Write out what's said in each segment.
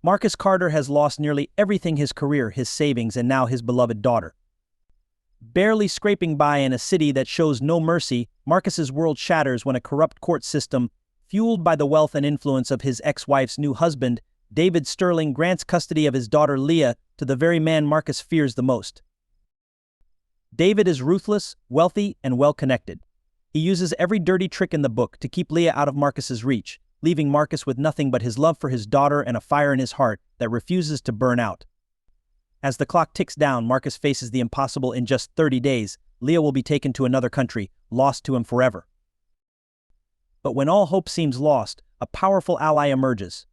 Marcus Carter has lost nearly everything: his career, his savings, and now his beloved daughter. Barely scraping by in a city that shows no mercy, Marcus's world shatters when a corrupt court system, fueled by the wealth and influence of his ex-wife's new husband, David Sterling, grants custody of his daughter Leah to the very man Marcus fears the most. David is ruthless, wealthy, and well-connected. He uses every dirty trick in the book to keep Leah out of Marcus's reach, leaving Marcus with nothing but his love for his daughter and a fire in his heart that refuses to burn out. As the clock ticks down, Marcus faces the impossible. In just 30 days, Leah will be taken to another country, lost to him forever. But when all hope seems lost, a powerful ally emerges.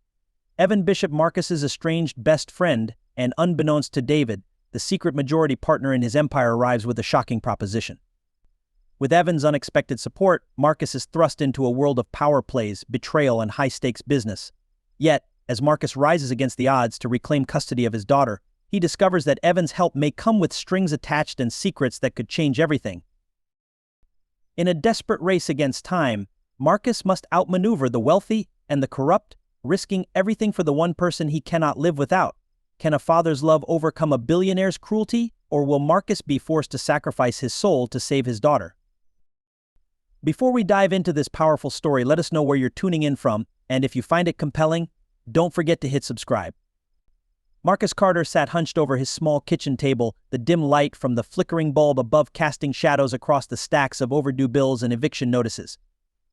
Evan Bishop, Marcus's estranged best friend, and unbeknownst to David, the secret majority partner in his empire, arrives with a shocking proposition. With Evan's unexpected support, Marcus is thrust into a world of power plays, betrayal, and high-stakes business. Yet, as Marcus rises against the odds to reclaim custody of his daughter, he discovers that Evan's help may come with strings attached and secrets that could change everything. In a desperate race against time, Marcus must outmaneuver the wealthy and the corrupt, risking everything for the one person he cannot live without. Can a father's love overcome a billionaire's cruelty, or will Marcus be forced to sacrifice his soul to save his daughter? Before we dive into this powerful story, let us know where you're tuning in from, and if you find it compelling, don't forget to hit subscribe. Marcus Carter sat hunched over his small kitchen table, the dim light from the flickering bulb above casting shadows across the stacks of overdue bills and eviction notices.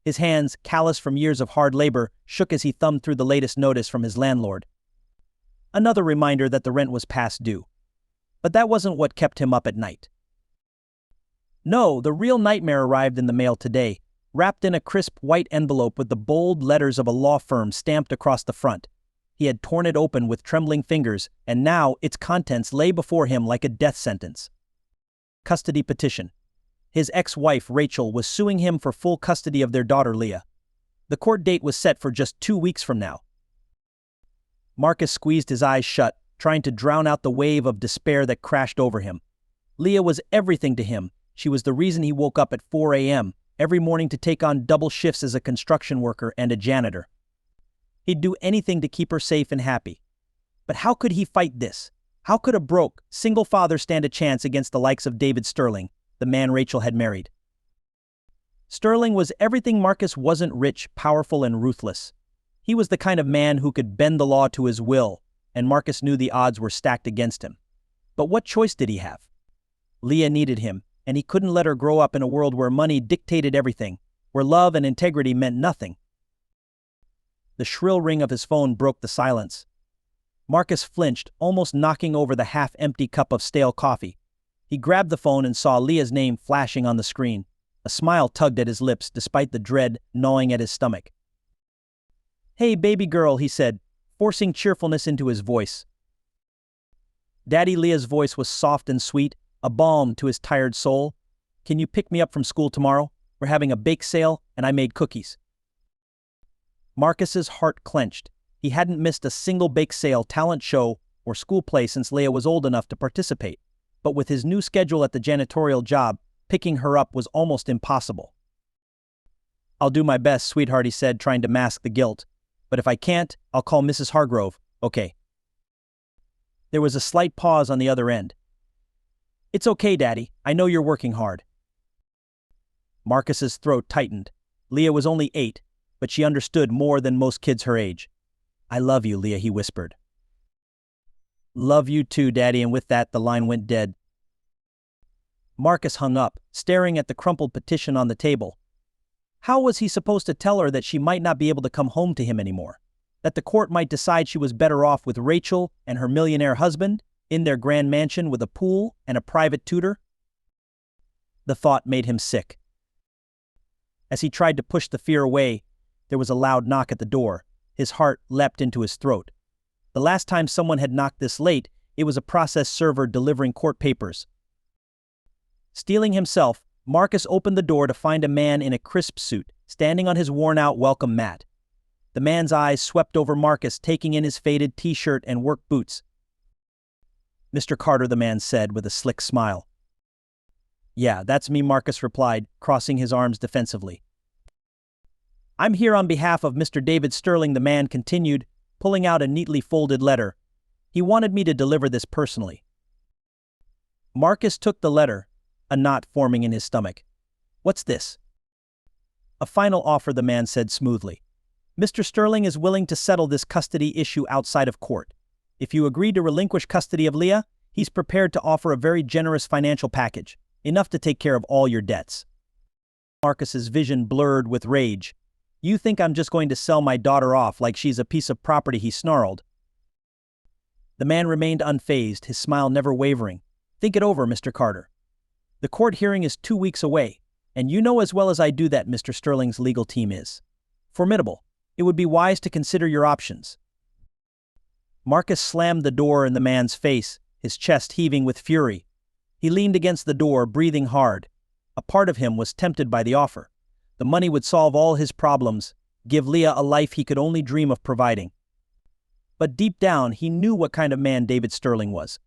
His hands, callous from years of hard labor, shook as he thumbed through the latest notice from his landlord. Another reminder that the rent was past due. But that wasn't what kept him up at night. No, the real nightmare arrived in the mail today, wrapped in a crisp white envelope with the bold letters of a law firm stamped across the front. He had torn it open with trembling fingers, and now its contents lay before him like a death sentence. Custody petition. His ex-wife, Rachel, was suing him for full custody of their daughter, Leah. The court date was set for just 2 weeks from now. Marcus squeezed his eyes shut, trying to drown out the wave of despair that crashed over him. Leah was everything to him. She was the reason he woke up at 4 a.m. every morning to take on double shifts as a construction worker and a janitor. He'd do anything to keep her safe and happy. But how could he fight this? How could a broke, single father stand a chance against the likes of David Sterling, the man Rachel had married? Sterling was everything Marcus wasn't: rich, powerful, and ruthless. He was the kind of man who could bend the law to his will, and Marcus knew the odds were stacked against him. But what choice did he have? Leah needed him, and he couldn't let her grow up in a world where money dictated everything, where love and integrity meant nothing. The shrill ring of his phone broke the silence. Marcus flinched, almost knocking over the half-empty cup of stale coffee. He grabbed the phone and saw Leah's name flashing on the screen. A smile tugged at his lips despite the dread gnawing at his stomach. "Hey, baby girl," he said, forcing cheerfulness into his voice. Daddy. Leah's voice was soft and sweet, a balm to his tired soul. "Can you pick me up from school tomorrow? We're having a bake sale, and I made cookies." Marcus's heart clenched. He hadn't missed a single bake sale, talent show, or school play since Leah was old enough to participate. But with his new schedule at the janitorial job, picking her up was almost impossible. "I'll do my best, sweetheart," he said, trying to mask the guilt. "But if I can't, I'll call Mrs. Hargrove, okay?" There was a slight pause on the other end. "It's okay, Daddy. I know you're working hard." Marcus's throat tightened. Leah was only 8, but she understood more than most kids her age. "I love you, Leah," he whispered. "Love you too, Daddy," and with that, the line went dead. Marcus hung up, staring at the crumpled petition on the table. How was he supposed to tell her that she might not be able to come home to him anymore? That the court might decide she was better off with Rachel and her millionaire husband, in their grand mansion with a pool and a private tutor? The thought made him sick. As he tried to push the fear away, there was a loud knock at the door. His heart leapt into his throat. The last time someone had knocked this late, it was a process server delivering court papers. Steeling himself, Marcus opened the door to find a man in a crisp suit, standing on his worn-out welcome mat. The man's eyes swept over Marcus, taking in his faded t-shirt and work boots. "Mr. Carter," the man said with a slick smile. "Yeah, that's me," Marcus replied, crossing his arms defensively. "I'm here on behalf of Mr. David Sterling," the man continued, pulling out a neatly folded letter. He wanted me to deliver this personally. Marcus took the letter, a knot forming in his stomach. What's this? A final offer, the man said smoothly. Mr. Sterling is willing to settle this custody issue outside of court. If you agree to relinquish custody of Leah, he's prepared to offer a very generous financial package, enough to take care of all your debts. Marcus's vision blurred with rage. You think I'm just going to sell my daughter off like she's a piece of property, he snarled. The man remained unfazed, his smile never wavering. Think it over, Mr. Carter. The court hearing is 2 weeks away, and you know as well as I do that Mr. Sterling's legal team is formidable. It would be wise to consider your options. Marcus slammed the door in the man's face, his chest heaving with fury. He leaned against the door, breathing hard. A part of him was tempted by the offer. The money would solve all his problems, give Leah a life he could only dream of providing. But deep down, he knew what kind of man David Sterling was.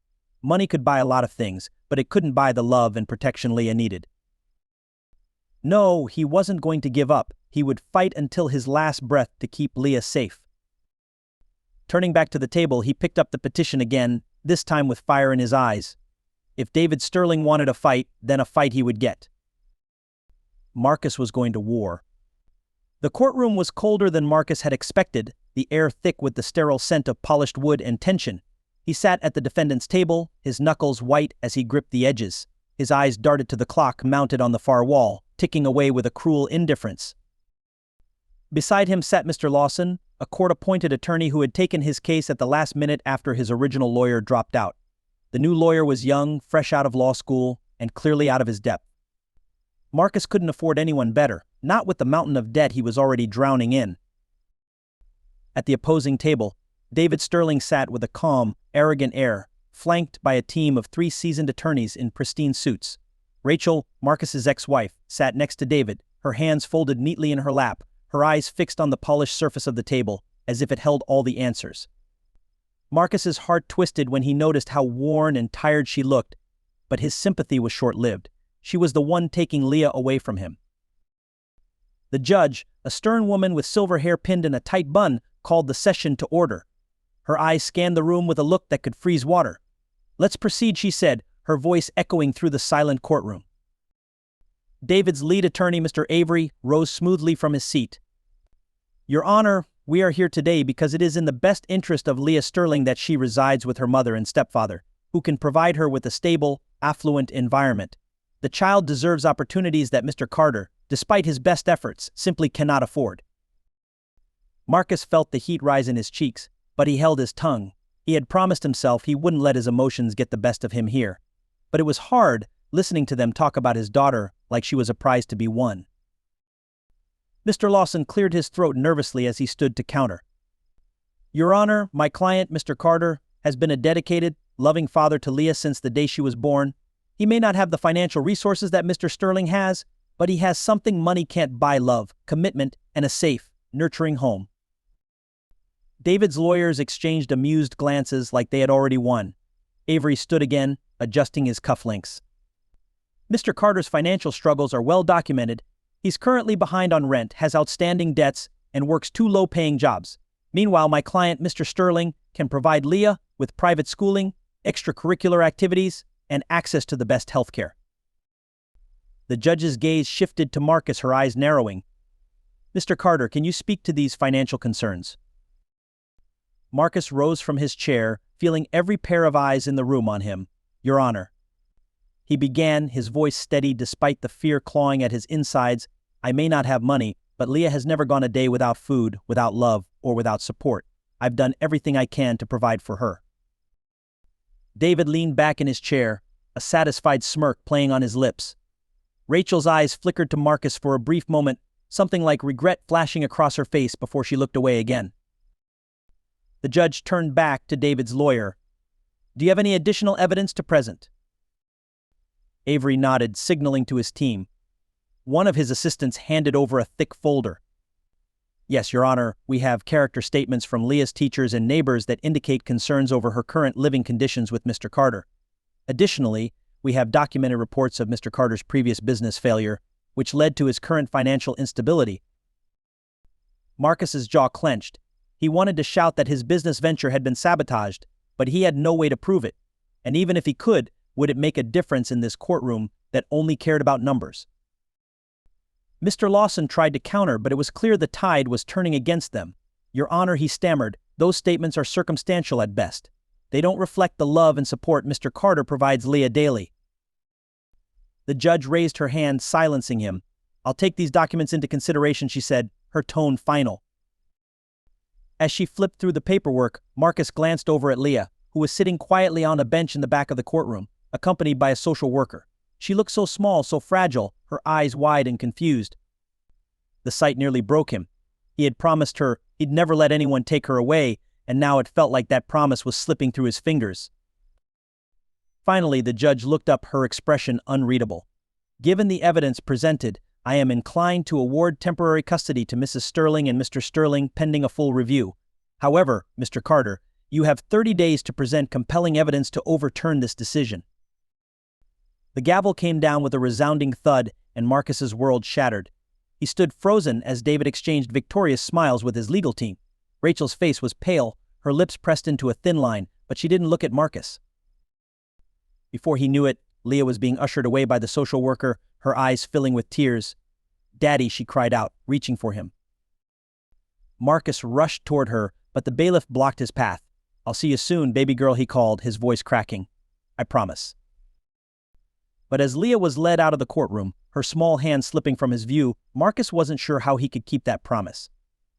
Money could buy a lot of things, but it couldn't buy the love and protection Leah needed. No, he wasn't going to give up. He would fight until his last breath to keep Leah safe. Turning back to the table, he picked up the petition again, this time with fire in his eyes. If David Sterling wanted a fight, then a fight he would get. Marcus was going to war. The courtroom was colder than Marcus had expected, the air thick with the sterile scent of polished wood and tension. He sat at the defendant's table, his knuckles white as he gripped the edges. His eyes darted to the clock mounted on the far wall, ticking away with a cruel indifference. Beside him sat Mr. Lawson, a court-appointed attorney who had taken his case at the last minute after his original lawyer dropped out. The new lawyer was young, fresh out of law school, and clearly out of his depth. Marcus couldn't afford anyone better, not with the mountain of debt he was already drowning in. At the opposing table, David Sterling sat with a calm, arrogant air, flanked by a team of 3 seasoned attorneys in pristine suits. Rachel, Marcus's ex-wife, sat next to David, her hands folded neatly in her lap, her eyes fixed on the polished surface of the table, as if it held all the answers. Marcus's heart twisted when he noticed how worn and tired she looked, but his sympathy was short-lived. She was the one taking Leah away from him. The judge, a stern woman with silver hair pinned in a tight bun, called the session to order. Her eyes scanned the room with a look that could freeze water. Let's proceed, she said, her voice echoing through the silent courtroom. David's lead attorney, Mr. Avery, rose smoothly from his seat. Your Honor, we are here today because it is in the best interest of Leah Sterling that she resides with her mother and stepfather, who can provide her with a stable, affluent environment. The child deserves opportunities that Mr. Carter, despite his best efforts, simply cannot afford. Marcus felt the heat rise in his cheeks, but he held his tongue. He had promised himself he wouldn't let his emotions get the best of him here. But it was hard, listening to them talk about his daughter like she was a prize to be won. Mr. Lawson cleared his throat nervously as he stood to counter. Your Honor, my client, Mr. Carter, has been a dedicated, loving father to Leah since the day she was born. He may not have the financial resources that Mr. Sterling has, but he has something money can't buy: love, commitment, and a safe, nurturing home. David's lawyers exchanged amused glances like they had already won. Avery stood again, adjusting his cufflinks. Mr. Carter's financial struggles are well documented. He's currently behind on rent, has outstanding debts, and works 2 low-paying jobs. Meanwhile, my client, Mr. Sterling, can provide Leah with private schooling, extracurricular activities, and access to the best health care. The judge's gaze shifted to Marcus, her eyes narrowing. Mr. Carter, can you speak to these financial concerns? Marcus rose from his chair, feeling every pair of eyes in the room on him. Your Honor. He began, his voice steady despite the fear clawing at his insides. I may not have money, but Leah has never gone a day without food, without love, or without support. I've done everything I can to provide for her. David leaned back in his chair, a satisfied smirk playing on his lips. Rachel's eyes flickered to Marcus for a brief moment, something like regret flashing across her face before she looked away again. The judge turned back to David's lawyer. Do you have any additional evidence to present? Avery nodded, signaling to his team. One of his assistants handed over a thick folder. Yes, Your Honor, we have character statements from Leah's teachers and neighbors that indicate concerns over her current living conditions with Mr. Carter. Additionally, we have documented reports of Mr. Carter's previous business failure, which led to his current financial instability. Marcus's jaw clenched. He wanted to shout that his business venture had been sabotaged, but he had no way to prove it. And even if he could, would it make a difference in this courtroom that only cared about numbers? Mr. Lawson tried to counter, but it was clear the tide was turning against them. "Your Honor," he stammered, "those statements are circumstantial at best. They don't reflect the love and support Mr. Carter provides Leah daily." The judge raised her hand, silencing him. "I'll take these documents into consideration," she said, her tone final. As she flipped through the paperwork, Marcus glanced over at Leah, who was sitting quietly on a bench in the back of the courtroom, accompanied by a social worker. She looked so small, so fragile, her eyes wide and confused. The sight nearly broke him. He had promised her he'd never let anyone take her away, and now it felt like that promise was slipping through his fingers. Finally, the judge looked up, her expression unreadable. "Given the evidence presented, I am inclined to award temporary custody to Mrs. Sterling and Mr. Sterling pending a full review. However, Mr. Carter, you have 30 days to present compelling evidence to overturn this decision." The gavel came down with a resounding thud, and Marcus's world shattered. He stood frozen as David exchanged victorious smiles with his legal team. Rachel's face was pale, her lips pressed into a thin line, but she didn't look at Marcus. Before he knew it, Leah was being ushered away by the social worker, her eyes filling with tears. "Daddy," she cried out, reaching for him. Marcus rushed toward her, but the bailiff blocked his path. "I'll see you soon, baby girl," he called, his voice cracking. "I promise." But as Leah was led out of the courtroom, her small hand slipping from his view, Marcus wasn't sure how he could keep that promise.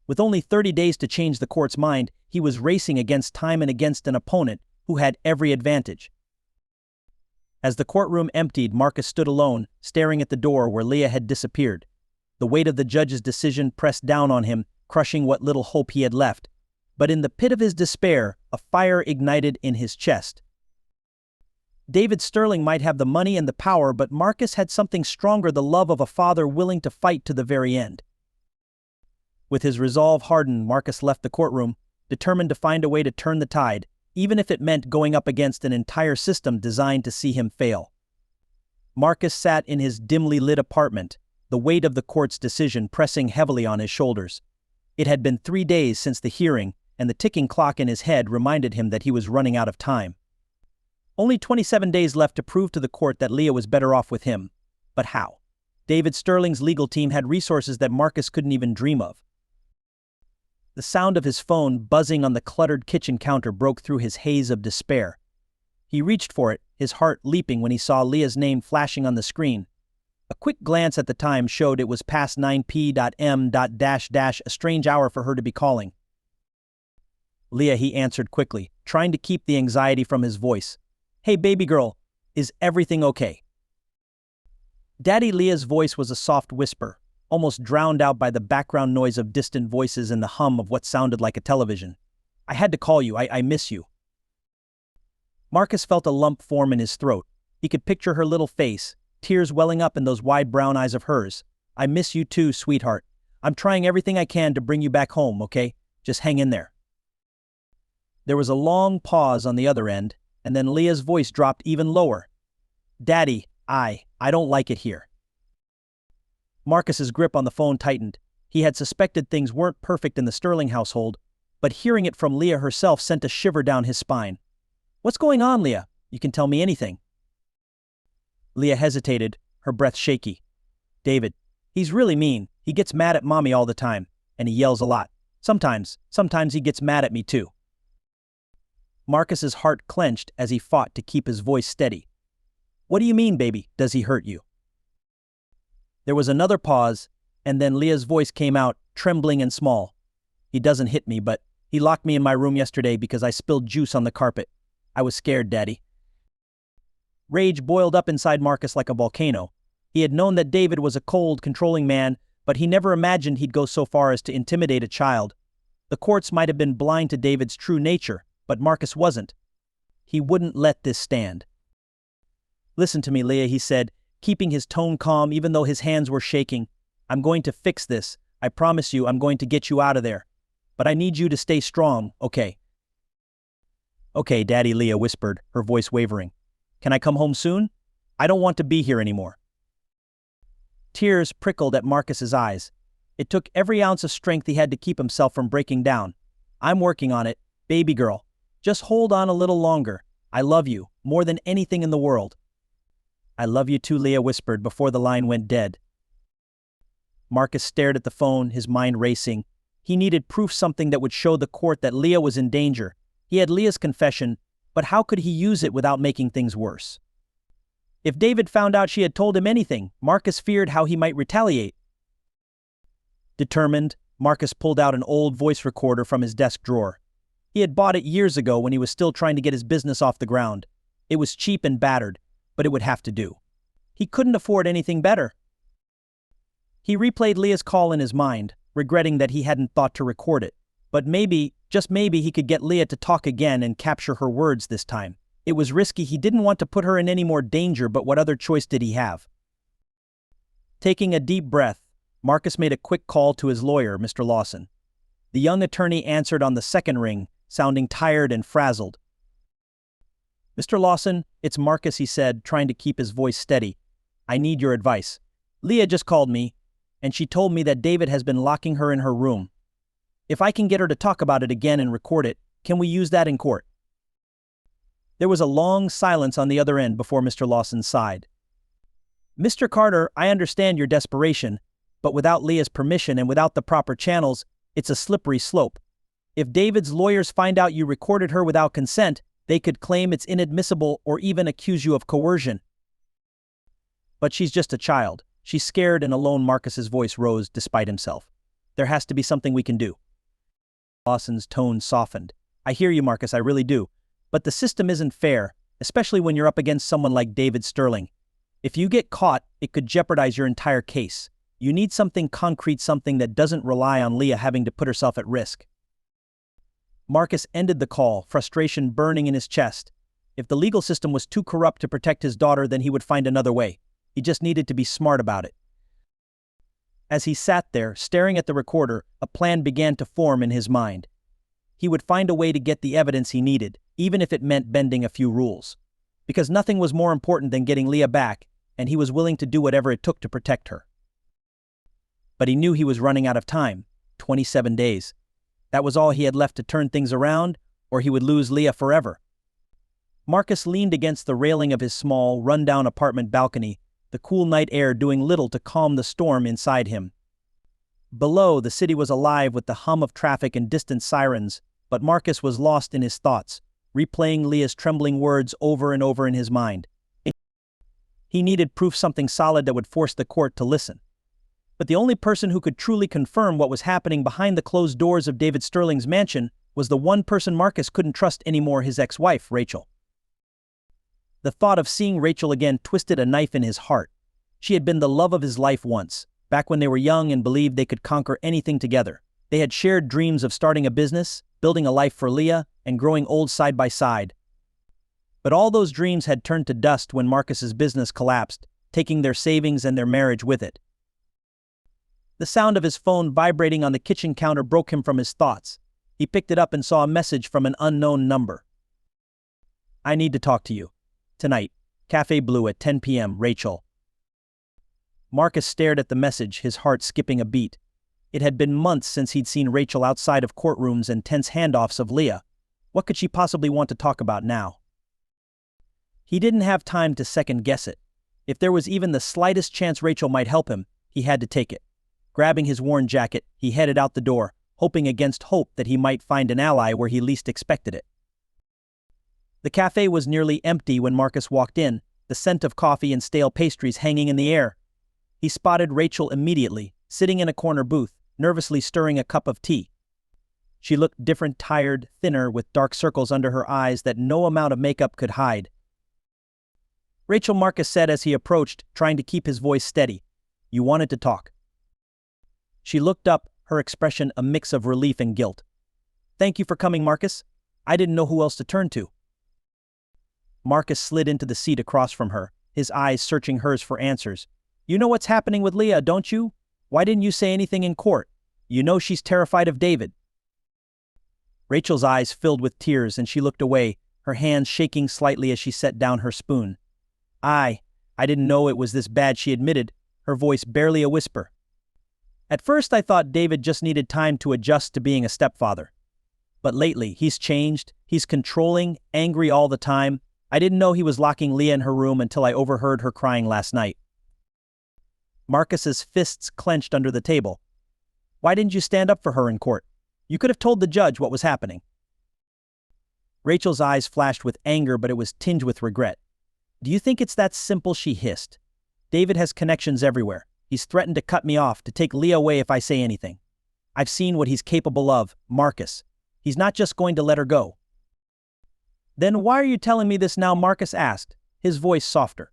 With only 30 days to change the court's mind, he was racing against time and against an opponent who had every advantage. As the courtroom emptied, Marcus stood alone, staring at the door where Leah had disappeared. The weight of the judge's decision pressed down on him, crushing what little hope he had left. But in the pit of his despair, a fire ignited in his chest. David Sterling might have the money and the power, but Marcus had something stronger, the love of a father willing to fight to the very end. With his resolve hardened, Marcus left the courtroom, determined to find a way to turn the tide, even if it meant going up against an entire system designed to see him fail. Marcus sat in his dimly lit apartment, the weight of the court's decision pressing heavily on his shoulders. It had been 3 days since the hearing, and the ticking clock in his head reminded him that he was running out of time. Only 27 days left to prove to the court that Leah was better off with him. But how? David Sterling's legal team had resources that Marcus couldn't even dream of. The sound of his phone buzzing on the cluttered kitchen counter broke through his haze of despair. He reached for it, his heart leaping when he saw Leah's name flashing on the screen. A quick glance at the time showed it was past 9 p.m. a strange hour for her to be calling. "Leah," he answered quickly, trying to keep the anxiety from his voice. "Hey, baby girl, is everything okay?" Daddy Leah's voice was a soft whisper, almost drowned out by the background noise of distant voices and the hum of what sounded like a television. "I had to call you. I miss you." Marcus felt a lump form in his throat. He could picture her little face, tears welling up in those wide brown eyes of hers. "I miss you too, sweetheart. I'm trying everything I can to bring you back home, okay? Just hang in there." There was a long pause on the other end, and then Leah's voice dropped even lower. "Daddy, I don't like it here." Marcus's grip on the phone tightened. He had suspected things weren't perfect in the Sterling household, but hearing it from Leah herself sent a shiver down his spine. "What's going on, Leah? You can tell me anything." Leah hesitated, her breath shaky. "David, he's really mean. He gets mad at Mommy all the time, and he yells a lot. Sometimes he gets mad at me too." Marcus's heart clenched as he fought to keep his voice steady. "What do you mean, baby? Does he hurt you?" There was another pause, and then Leah's voice came out, trembling and small. "He doesn't hit me, but he locked me in my room yesterday because I spilled juice on the carpet. I was scared, Daddy." Rage boiled up inside Marcus like a volcano. He had known that David was a cold, controlling man, but he never imagined he'd go so far as to intimidate a child. The courts might have been blind to David's true nature, but Marcus wasn't. He wouldn't let this stand. "Listen to me, Leah," he said, keeping his tone calm even though his hands were shaking. "I'm going to fix this. I promise you I'm going to get you out of there. But I need you to stay strong, okay?" "Okay, Daddy," Leah whispered, her voice wavering. "Can I come home soon? I don't want to be here anymore." Tears prickled at Marcus's eyes. It took every ounce of strength he had to keep himself from breaking down. I'm working on it, baby girl. Just hold on a little longer. I love you, more than anything in the world. I love you too, Leah whispered before the line went dead. Marcus stared at the phone, his mind racing. He needed proof, something that would show the court that Leah was in danger. He had Leah's confession, but how could he use it without making things worse? If David found out she had told him anything, Marcus feared how he might retaliate. Determined, Marcus pulled out an old voice recorder from his desk drawer. He had bought it years ago when he was still trying to get his business off the ground. It was cheap and battered, but it would have to do. He couldn't afford anything better. He replayed Leah's call in his mind, regretting that he hadn't thought to record it. But maybe, just maybe, he could get Leah to talk again and capture her words this time. It was risky. He didn't want to put her in any more danger, but what other choice did he have? Taking a deep breath, Marcus made a quick call to his lawyer, Mr. Lawson. The young attorney answered on the second ring, sounding tired and frazzled. Mr. Lawson, it's Marcus, he said, trying to keep his voice steady. I need your advice. Leah just called me, and she told me that David has been locking her in her room. If I can get her to talk about it again and record it, can we use that in court? There was a long silence on the other end before Mr. Lawson sighed. Mr. Carter, I understand your desperation, but without Leah's permission and without the proper channels, it's a slippery slope. If David's lawyers find out you recorded her without consent, they could claim it's inadmissible or even accuse you of coercion. But she's just a child. She's scared and alone. Marcus's voice rose despite himself. There has to be something we can do. Lawson's tone softened. I hear you, Marcus, I really do. But the system isn't fair, especially when you're up against someone like David Sterling. If you get caught, it could jeopardize your entire case. You need something concrete, something that doesn't rely on Leah having to put herself at risk. Marcus ended the call, frustration burning in his chest. If the legal system was too corrupt to protect his daughter, then he would find another way. He just needed to be smart about it. As he sat there, staring at the recorder, a plan began to form in his mind. He would find a way to get the evidence he needed, even if it meant bending a few rules. Because nothing was more important than getting Leah back, and he was willing to do whatever it took to protect her. But he knew he was running out of time. 27 days. That was all he had left to turn things around, or he would lose Leah forever. Marcus leaned against the railing of his small, run-down apartment balcony, the cool night air doing little to calm the storm inside him. Below, the city was alive with the hum of traffic and distant sirens, but Marcus was lost in his thoughts, replaying Leah's trembling words over and over in his mind. He needed proof, something solid that would force the court to listen. But the only person who could truly confirm what was happening behind the closed doors of David Sterling's mansion was the one person Marcus couldn't trust anymore, his ex-wife, Rachel. The thought of seeing Rachel again twisted a knife in his heart. She had been the love of his life once, back when they were young and believed they could conquer anything together. They had shared dreams of starting a business, building a life for Leah, and growing old side by side. But all those dreams had turned to dust when Marcus's business collapsed, taking their savings and their marriage with it. The sound of his phone vibrating on the kitchen counter broke him from his thoughts. He picked it up and saw a message from an unknown number. I need to talk to you. Tonight, Cafe Blue at 10 p.m., Rachel. Marcus stared at the message, his heart skipping a beat. It had been months since he'd seen Rachel outside of courtrooms and tense handoffs of Leah. What could she possibly want to talk about now? He didn't have time to second-guess it. If there was even the slightest chance Rachel might help him, he had to take it. Grabbing his worn jacket, he headed out the door, hoping against hope that he might find an ally where he least expected it. The cafe was nearly empty when Marcus walked in, the scent of coffee and stale pastries hanging in the air. He spotted Rachel immediately, sitting in a corner booth, nervously stirring a cup of tea. She looked different, tired, thinner, with dark circles under her eyes that no amount of makeup could hide. Rachel, Marcus said as he approached, trying to keep his voice steady. You wanted to talk. She looked up, her expression a mix of relief and guilt. Thank you for coming, Marcus. I didn't know who else to turn to. Marcus slid into the seat across from her, his eyes searching hers for answers. You know what's happening with Leah, don't you? Why didn't you say anything in court? You know she's terrified of David. Rachel's eyes filled with tears and she looked away, her hands shaking slightly as she set down her spoon. I didn't know it was this bad, she admitted, her voice barely a whisper. At first I thought David just needed time to adjust to being a stepfather. But lately, he's changed. He's controlling, angry all the time. I didn't know he was locking Leah in her room until I overheard her crying last night. Marcus's fists clenched under the table. Why didn't you stand up for her in court? You could have told the judge what was happening. Rachel's eyes flashed with anger, but it was tinged with regret. Do you think it's that simple? She hissed. David has connections everywhere. He's threatened to cut me off, to take Leah away if I say anything. I've seen what he's capable of, Marcus. He's not just going to let her go. Then why are you telling me this now? Marcus asked, his voice softer.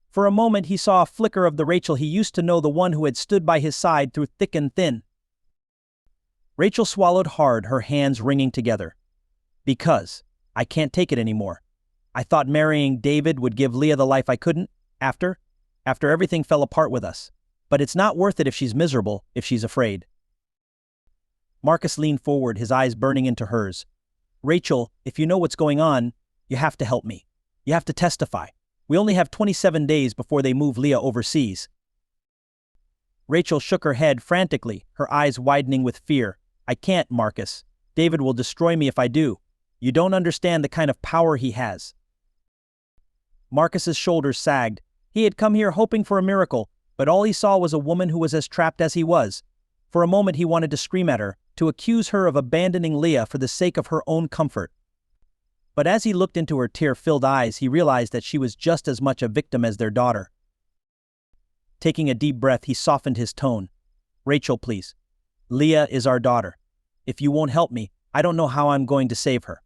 For a moment he saw a flicker of the Rachel he used to know, the one who had stood by his side through thick and thin. Rachel swallowed hard, her hands wringing together. Because I can't take it anymore. I thought marrying David would give Leah the life I couldn't, after everything fell apart with us. But it's not worth it if she's miserable, if she's afraid. Marcus leaned forward, his eyes burning into hers. Rachel, if you know what's going on, you have to help me. You have to testify. We only have 27 days before they move Leah overseas. Rachel shook her head frantically, her eyes widening with fear. I can't, Marcus. David will destroy me if I do. You don't understand the kind of power he has. Marcus's shoulders sagged. He had come here hoping for a miracle, but all he saw was a woman who was as trapped as he was. For a moment he wanted to scream at her, to accuse her of abandoning Leah for the sake of her own comfort. But as he looked into her tear-filled eyes, he realized that she was just as much a victim as their daughter. Taking a deep breath, he softened his tone. Rachel, please. Leah is our daughter. If you won't help me, I don't know how I'm going to save her.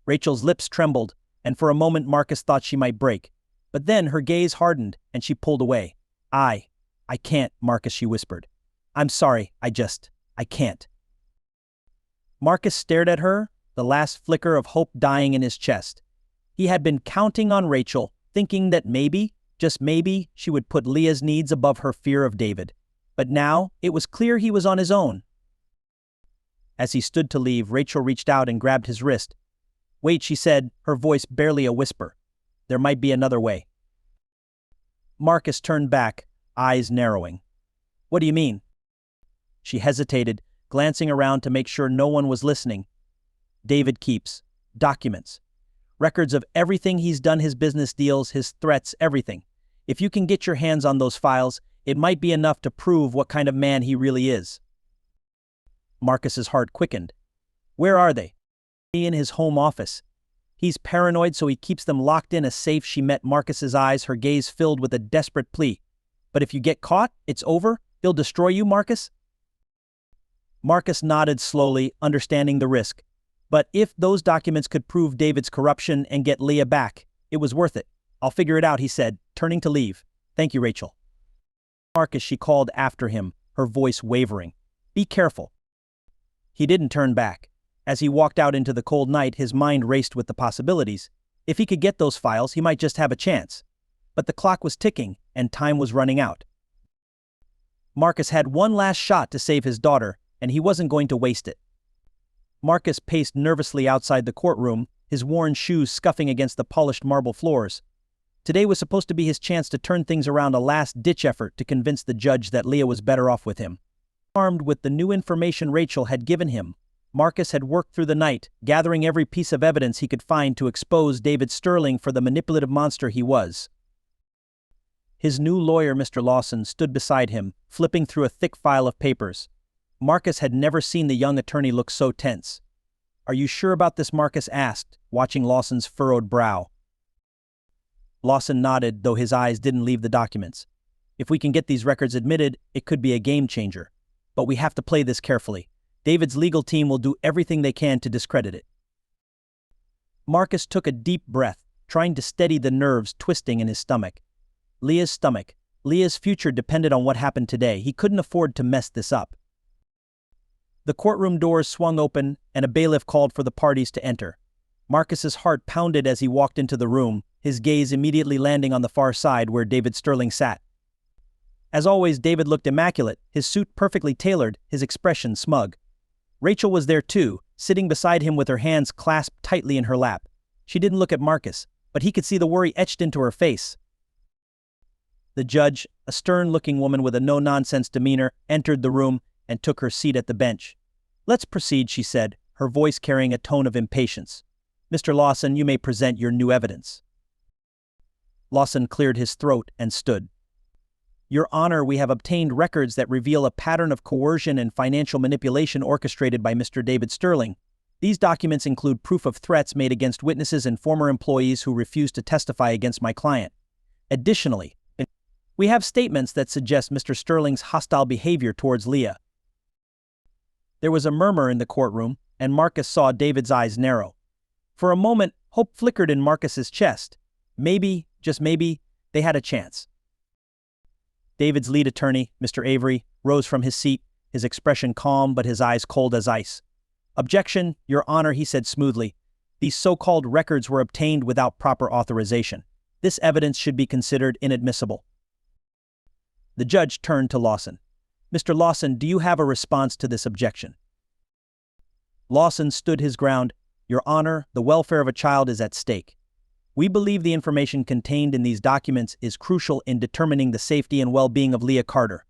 Rachel's lips trembled, and for a moment Marcus thought she might break. But then her gaze hardened, and she pulled away. I can't, Marcus, she whispered. I'm sorry, I can't. Marcus stared at her, the last flicker of hope dying in his chest. He had been counting on Rachel, thinking that maybe, just maybe, she would put Leah's needs above her fear of David. But now, it was clear he was on his own. As he stood to leave, Rachel reached out and grabbed his wrist. Wait, she said, her voice barely a whisper. There might be another way. Marcus turned back, eyes narrowing. What do you mean? She hesitated, glancing around to make sure no one was listening. David keeps documents. Records of everything he's done, his business deals, his threats, everything. If you can get your hands on those files, it might be enough to prove what kind of man he really is. Marcus's heart quickened. Where are they? In his home office. He's paranoid, so he keeps them locked in a safe. She met Marcus's eyes, her gaze filled with a desperate plea. But if you get caught, it's over? He'll destroy you, Marcus? Marcus nodded slowly, understanding the risk. But if those documents could prove David's corruption and get Leah back, it was worth it. I'll figure it out, he said, turning to leave. Thank you, Rachel. Marcus, she called after him, her voice wavering. Be careful. He didn't turn back. As he walked out into the cold night, his mind raced with the possibilities. If he could get those files, he might just have a chance. But the clock was ticking, and time was running out. Marcus had one last shot to save his daughter, and he wasn't going to waste it. Marcus paced nervously outside the courtroom, his worn shoes scuffing against the polished marble floors. Today was supposed to be his chance to turn things around, a last-ditch effort to convince the judge that Leah was better off with him. Armed with the new information Rachel had given him, Marcus had worked through the night, gathering every piece of evidence he could find to expose David Sterling for the manipulative monster he was. His new lawyer, Mr. Lawson, stood beside him, flipping through a thick file of papers. Marcus had never seen the young attorney look so tense. Are you sure about this? Marcus asked, watching Lawson's furrowed brow. Lawson nodded, though his eyes didn't leave the documents. If we can get these records admitted, it could be a game changer. But we have to play this carefully. David's legal team will do everything they can to discredit it. Marcus took a deep breath, trying to steady the nerves twisting in his stomach. Leah's stomach. Leah's future depended on what happened today. He couldn't afford to mess this up. The courtroom doors swung open, and a bailiff called for the parties to enter. Marcus's heart pounded as he walked into the room, his gaze immediately landing on the far side where David Sterling sat. As always, David looked immaculate, his suit perfectly tailored, his expression smug. Rachel was there too, sitting beside him with her hands clasped tightly in her lap. She didn't look at Marcus, but he could see the worry etched into her face. The judge, a stern-looking woman with a no-nonsense demeanor, entered the room and took her seat at the bench. "Let's proceed," she said, her voice carrying a tone of impatience. "Mr. Lawson, you may present your new evidence." Lawson cleared his throat and stood. "Your Honor, we have obtained records that reveal a pattern of coercion and financial manipulation orchestrated by Mr. David Sterling. These documents include proof of threats made against witnesses and former employees who refused to testify against my client. Additionally, we have statements that suggest Mr. Sterling's hostile behavior towards Leah." There was a murmur in the courtroom, and Marcus saw David's eyes narrow. For a moment, hope flickered in Marcus's chest. Maybe, just maybe, they had a chance. David's lead attorney, Mr. Avery, rose from his seat, his expression calm but his eyes cold as ice. "Objection, Your Honor," he said smoothly. "These so-called records were obtained without proper authorization. This evidence should be considered inadmissible." The judge turned to Lawson. "Mr. Lawson, do you have a response to this objection?" Lawson stood his ground. "Your Honor, the welfare of a child is at stake. We believe the information contained in these documents is crucial in determining the safety and well-being of Leah Carter."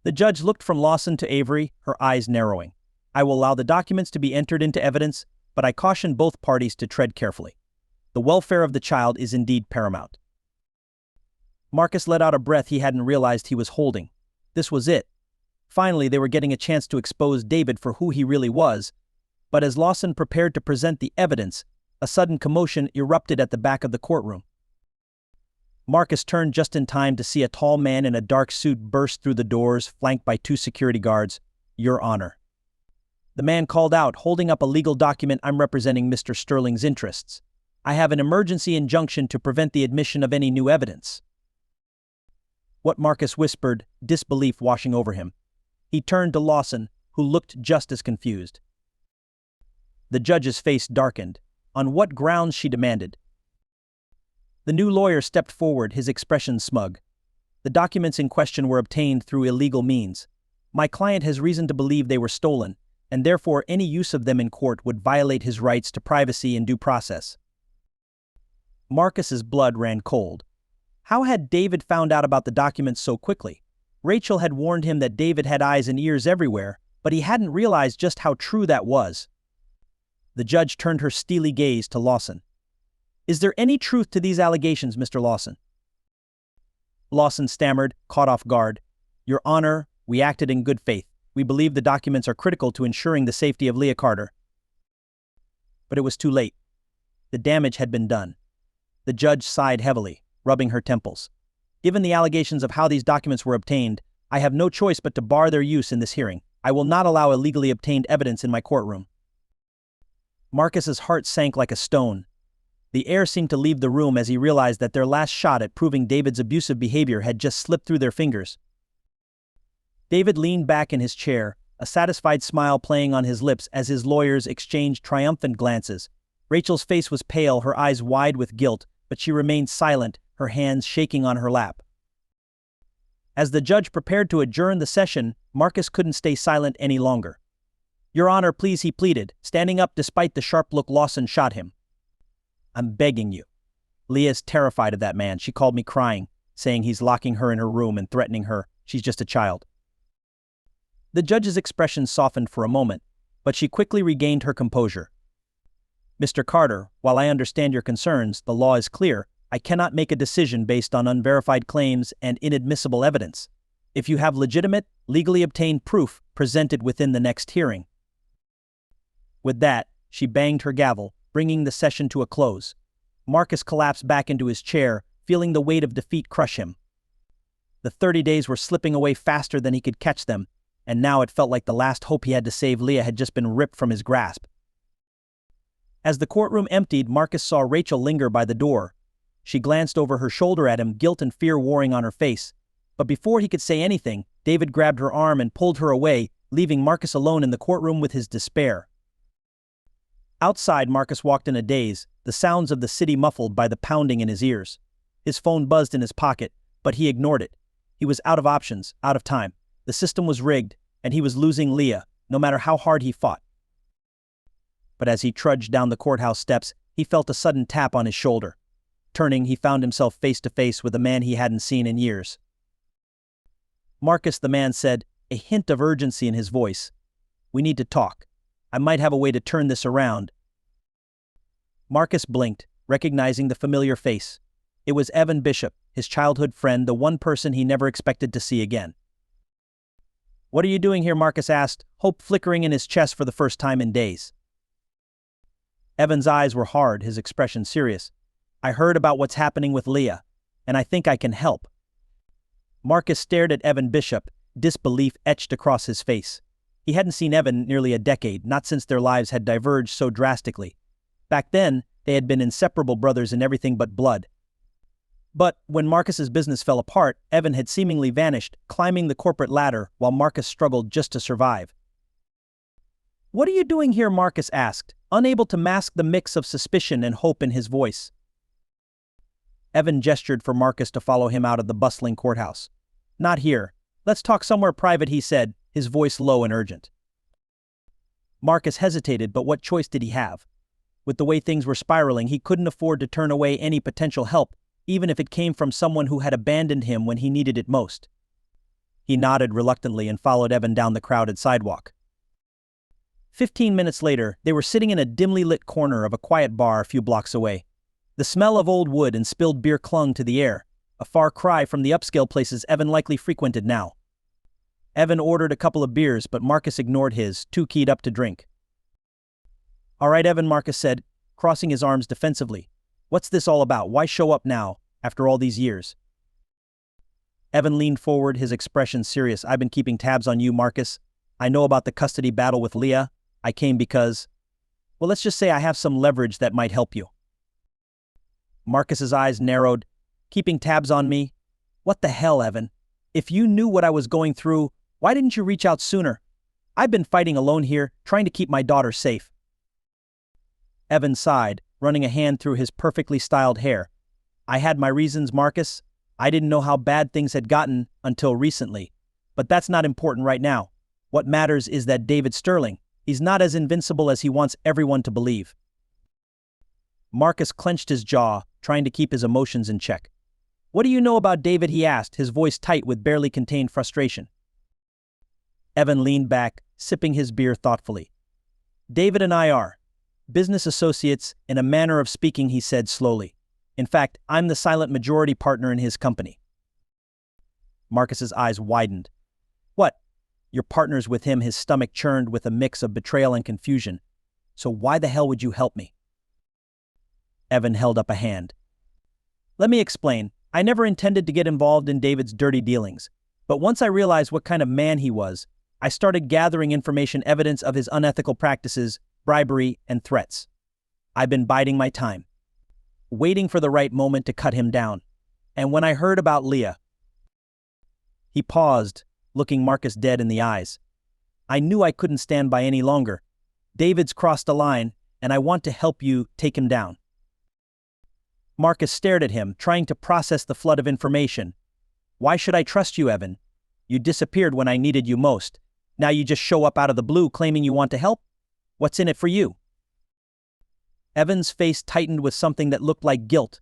The judge looked from Lawson to Avery, her eyes narrowing. "I will allow the documents to be entered into evidence, but I caution both parties to tread carefully. The welfare of the child is indeed paramount." Marcus let out a breath he hadn't realized he was holding. This was it. Finally, they were getting a chance to expose David for who he really was. But as Lawson prepared to present the evidence, a sudden commotion erupted at the back of the courtroom. Marcus turned just in time to see a tall man in a dark suit burst through the doors, flanked by 2 security guards. "Your Honor." The man called out, holding up a legal document. "I'm representing Mr. Sterling's interests. I have an emergency injunction to prevent the admission of any new evidence." What Marcus whispered, disbelief washing over him. He turned to Lawson, who looked just as confused. The judge's face darkened. "On what grounds?" she demanded. The new lawyer stepped forward, his expression smug. "The documents in question were obtained through illegal means. My client has reason to believe they were stolen, and therefore any use of them in court would violate his rights to privacy and due process." Marcus's blood ran cold. How had David found out about the documents so quickly? Rachel had warned him that David had eyes and ears everywhere, but he hadn't realized just how true that was. The judge turned her steely gaze to Lawson. "Is there any truth to these allegations, Mr. Lawson?" Lawson stammered, caught off guard. "Your Honor, we acted in good faith. We believe the documents are critical to ensuring the safety of Leah Carter." But it was too late. The damage had been done. The judge sighed heavily, rubbing her temples. "Given the allegations of how these documents were obtained, I have no choice but to bar their use in this hearing. I will not allow illegally obtained evidence in my courtroom." Marcus's heart sank like a stone. The air seemed to leave the room as he realized that their last shot at proving David's abusive behavior had just slipped through their fingers. David leaned back in his chair, a satisfied smile playing on his lips as his lawyers exchanged triumphant glances. Rachel's face was pale, her eyes wide with guilt, but she remained silent, her hands shaking on her lap. As the judge prepared to adjourn the session, Marcus couldn't stay silent any longer. "Your Honor, please," he pleaded, standing up despite the sharp look Lawson shot him. "I'm begging you." "Leah's terrified of that man. She called me crying, saying he's locking her in her room and threatening her. She's just a child." The judge's expression softened for a moment, but she quickly regained her composure. "Mr. Carter, while I understand your concerns, the law is clear. I cannot make a decision based on unverified claims and inadmissible evidence. If you have legitimate, legally obtained proof, present it within the next hearing." With that, she banged her gavel, bringing the session to a close. Marcus collapsed back into his chair, feeling the weight of defeat crush him. The 30 days were slipping away faster than he could catch them, and now it felt like the last hope he had to save Leah had just been ripped from his grasp. As the courtroom emptied, Marcus saw Rachel linger by the door. She glanced over her shoulder at him, guilt and fear warring on her face. But before he could say anything, David grabbed her arm and pulled her away, leaving Marcus alone in the courtroom with his despair. Outside, Marcus walked in a daze, the sounds of the city muffled by the pounding in his ears. His phone buzzed in his pocket, but he ignored it. He was out of options, out of time. The system was rigged, and he was losing Leah, no matter how hard he fought. But as he trudged down the courthouse steps, he felt a sudden tap on his shoulder. Turning, he found himself face to face with a man he hadn't seen in years. "Marcus," the man said, a hint of urgency in his voice. We need to talk. I might have a way to turn this around." Marcus blinked, recognizing the familiar face. It was Evan Bishop, his childhood friend, the one person he never expected to see again. "What are you doing here?" Marcus asked, hope flickering in his chest for the first time in days. Evan's eyes were hard, his expression serious. "I heard about what's happening with Leah, and I think I can help." Marcus stared at Evan Bishop, disbelief etched across his face. He hadn't seen Evan in nearly a decade, not since their lives had diverged so drastically. Back then, they had been inseparable brothers in everything but blood. But when Marcus's business fell apart, Evan had seemingly vanished, climbing the corporate ladder while Marcus struggled just to survive. "What are you doing here?" Marcus asked, unable to mask the mix of suspicion and hope in his voice. Evan gestured for Marcus to follow him out of the bustling courthouse. "Not here. Let's talk somewhere private," he said, his voice low and urgent. Marcus hesitated, but what choice did he have? With the way things were spiraling, he couldn't afford to turn away any potential help, even if it came from someone who had abandoned him when he needed it most. He nodded reluctantly and followed Evan down the crowded sidewalk. 15 minutes later, they were sitting in a dimly lit corner of a quiet bar a few blocks away. The smell of old wood and spilled beer clung to the air, a far cry from the upscale places Evan likely frequented now. Evan ordered a couple of beers, but Marcus ignored his, too keyed up to drink. "All right, Evan," Marcus said, crossing his arms defensively. "What's this all about? Why show up now, after all these years?" Evan leaned forward, his expression serious. "I've been keeping tabs on you, Marcus. I know about the custody battle with Leah. I came because, well, let's just say I have some leverage that might help you." Marcus's eyes narrowed. "Keeping tabs on me? What the hell, Evan? If you knew what I was going through, why didn't you reach out sooner? I've been fighting alone here, trying to keep my daughter safe." Evan sighed, running a hand through his perfectly styled hair. "I had my reasons, Marcus. I didn't know how bad things had gotten until recently. But that's not important right now. What matters is that David Sterling, he's not as invincible as he wants everyone to believe." Marcus clenched his jaw, trying to keep his emotions in check. "What do you know about David?" he asked, his voice tight with barely contained frustration. Evan leaned back, sipping his beer thoughtfully. "David and I are business associates, in a manner of speaking," he said slowly. "In fact, I'm the silent majority partner in his company." Marcus's eyes widened. "What? Your partner's with him?" His stomach churned with a mix of betrayal and confusion. "So why the hell would you help me?" Evan held up a hand. "Let me explain. I never intended to get involved in David's dirty dealings. But once I realized what kind of man he was, I started gathering information, evidence of his unethical practices, bribery, and threats. I've been biding my time, waiting for the right moment to cut him down. And when I heard about Leah..." He paused, looking Marcus dead in the eyes. "I knew I couldn't stand by any longer. David's crossed a line, and I want to help you take him down." Marcus stared at him, trying to process the flood of information. "Why should I trust you, Evan? You disappeared when I needed you most. Now you just show up out of the blue claiming you want to help? What's in it for you?" Evan's face tightened with something that looked like guilt.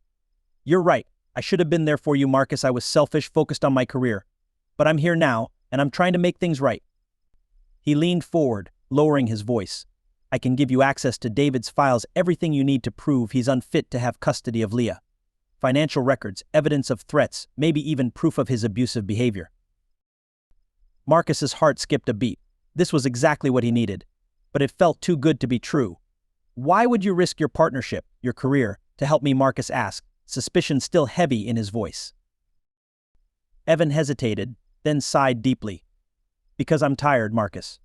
"You're right. I should have been there for you, Marcus. I was selfish, focused on my career. But I'm here now, and I'm trying to make things right." He leaned forward, lowering his voice. "I can give you access to David's files, everything you need to prove he's unfit to have custody of Leah. Financial records, evidence of threats, maybe even proof of his abusive behavior." Marcus's heart skipped a beat. This was exactly what he needed. But it felt too good to be true. "Why would you risk your partnership, your career, to help me?" Marcus asked, suspicion still heavy in his voice. Evan hesitated, then sighed deeply. "Because I'm tired, Marcus.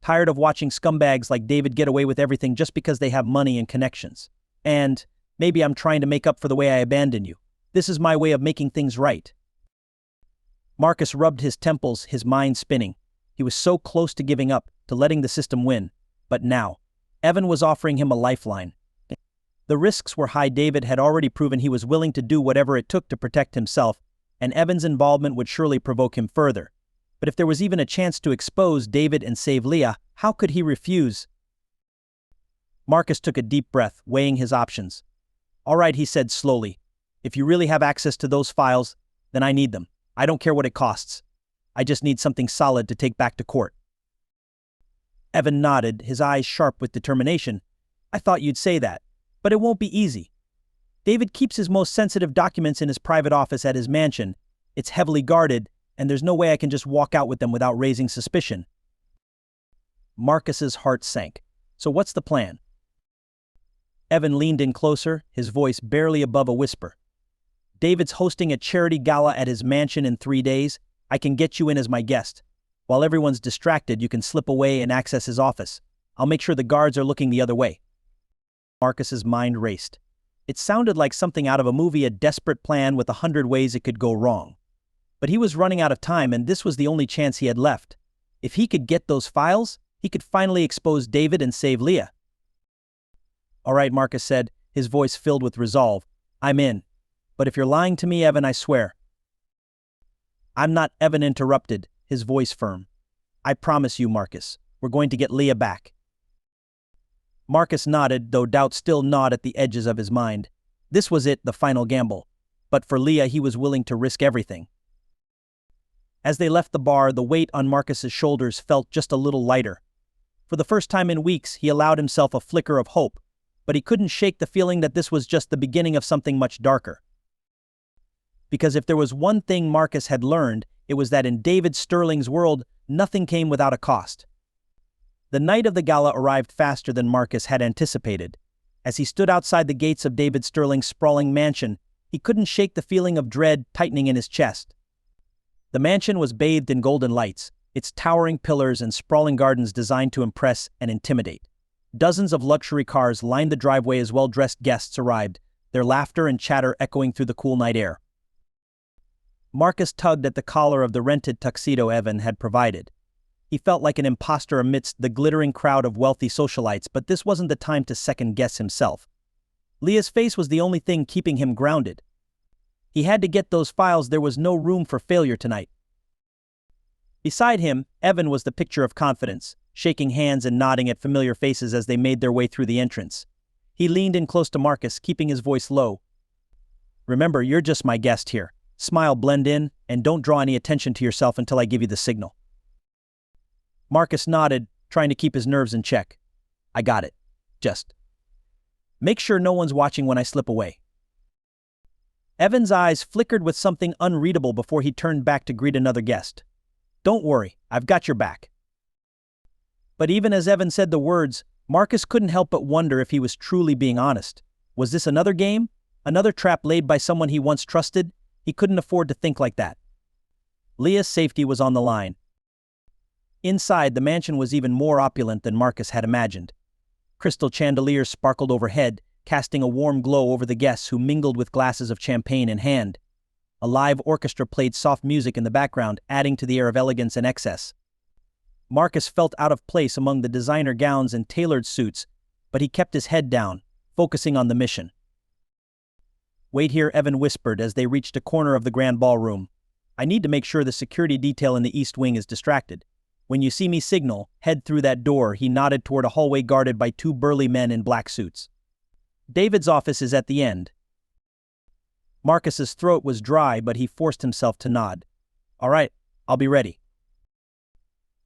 Tired of watching scumbags like David get away with everything just because they have money and connections. And maybe I'm trying to make up for the way I abandoned you. This is my way of making things right." Marcus rubbed his temples, his mind spinning. He was so close to giving up, to letting the system win. But now, Evan was offering him a lifeline. The risks were high. David had already proven he was willing to do whatever it took to protect himself, and Evan's involvement would surely provoke him further. But if there was even a chance to expose David and save Leah, how could he refuse? Marcus took a deep breath, weighing his options. "All right," he said slowly. "If you really have access to those files, then I need them. I don't care what it costs. I just need something solid to take back to court." Evan nodded, his eyes sharp with determination. I thought you'd say that, but it won't be easy. David keeps his most sensitive documents in his private office at his mansion. It's heavily guarded, and there's no way I can just walk out with them without raising suspicion. Marcus's heart sank. So what's the plan? Evan leaned in closer, his voice barely above a whisper. David's hosting a charity gala at his mansion in 3 days. I can get you in as my guest. While everyone's distracted, you can slip away and access his office. I'll make sure the guards are looking the other way. Marcus's mind raced. It sounded like something out of a movie, a desperate plan with 100 ways it could go wrong. But he was running out of time, and this was the only chance he had left. If he could get those files, he could finally expose David and save Leah. All right, Marcus said, his voice filled with resolve. I'm in. But if you're lying to me, Evan, I swear. I'm not. Evan interrupted, his voice firm. I promise you, Marcus, we're going to get Leah back. Marcus nodded, though doubt still gnawed at the edges of his mind. This was it, the final gamble. But for Leah, he was willing to risk everything. As they left the bar, the weight on Marcus's shoulders felt just a little lighter. For the first time in weeks, he allowed himself a flicker of hope, but he couldn't shake the feeling that this was just the beginning of something much darker. Because if there was one thing Marcus had learned, it was that in David Sterling's world, nothing came without a cost. The night of the gala arrived faster than Marcus had anticipated. As he stood outside the gates of David Sterling's sprawling mansion, he couldn't shake the feeling of dread tightening in his chest. The mansion was bathed in golden lights, its towering pillars and sprawling gardens designed to impress and intimidate. Dozens of luxury cars lined the driveway as well-dressed guests arrived, their laughter and chatter echoing through the cool night air. Marcus tugged at the collar of the rented tuxedo Evan had provided. He felt like an imposter amidst the glittering crowd of wealthy socialites, but this wasn't the time to second-guess himself. Leah's face was the only thing keeping him grounded. He had to get those files. There was no room for failure tonight. Beside him, Evan was the picture of confidence, shaking hands and nodding at familiar faces as they made their way through the entrance. He leaned in close to Marcus, keeping his voice low. Remember, you're just my guest here. Smile, blend in, and don't draw any attention to yourself until I give you the signal. Marcus nodded, trying to keep his nerves in check. I got it. Just make sure no one's watching when I slip away. Evan's eyes flickered with something unreadable before he turned back to greet another guest. Don't worry, I've got your back. But even as Evan said the words, Marcus couldn't help but wonder if he was truly being honest. Was this another game? Another trap laid by someone he once trusted? He couldn't afford to think like that. Leah's safety was on the line. Inside, the mansion was even more opulent than Marcus had imagined. Crystal chandeliers sparkled overhead, casting a warm glow over the guests who mingled with glasses of champagne in hand. A live orchestra played soft music in the background, adding to the air of elegance and excess. Marcus felt out of place among the designer gowns and tailored suits, but he kept his head down, focusing on the mission. Wait here, Evan whispered as they reached a corner of the grand ballroom. I need to make sure the security detail in the East Wing is distracted. When you see me signal, head through that door. He nodded toward a hallway guarded by 2 burly men in black suits. David's office is at the end. Marcus's throat was dry, but he forced himself to nod. All right, I'll be ready.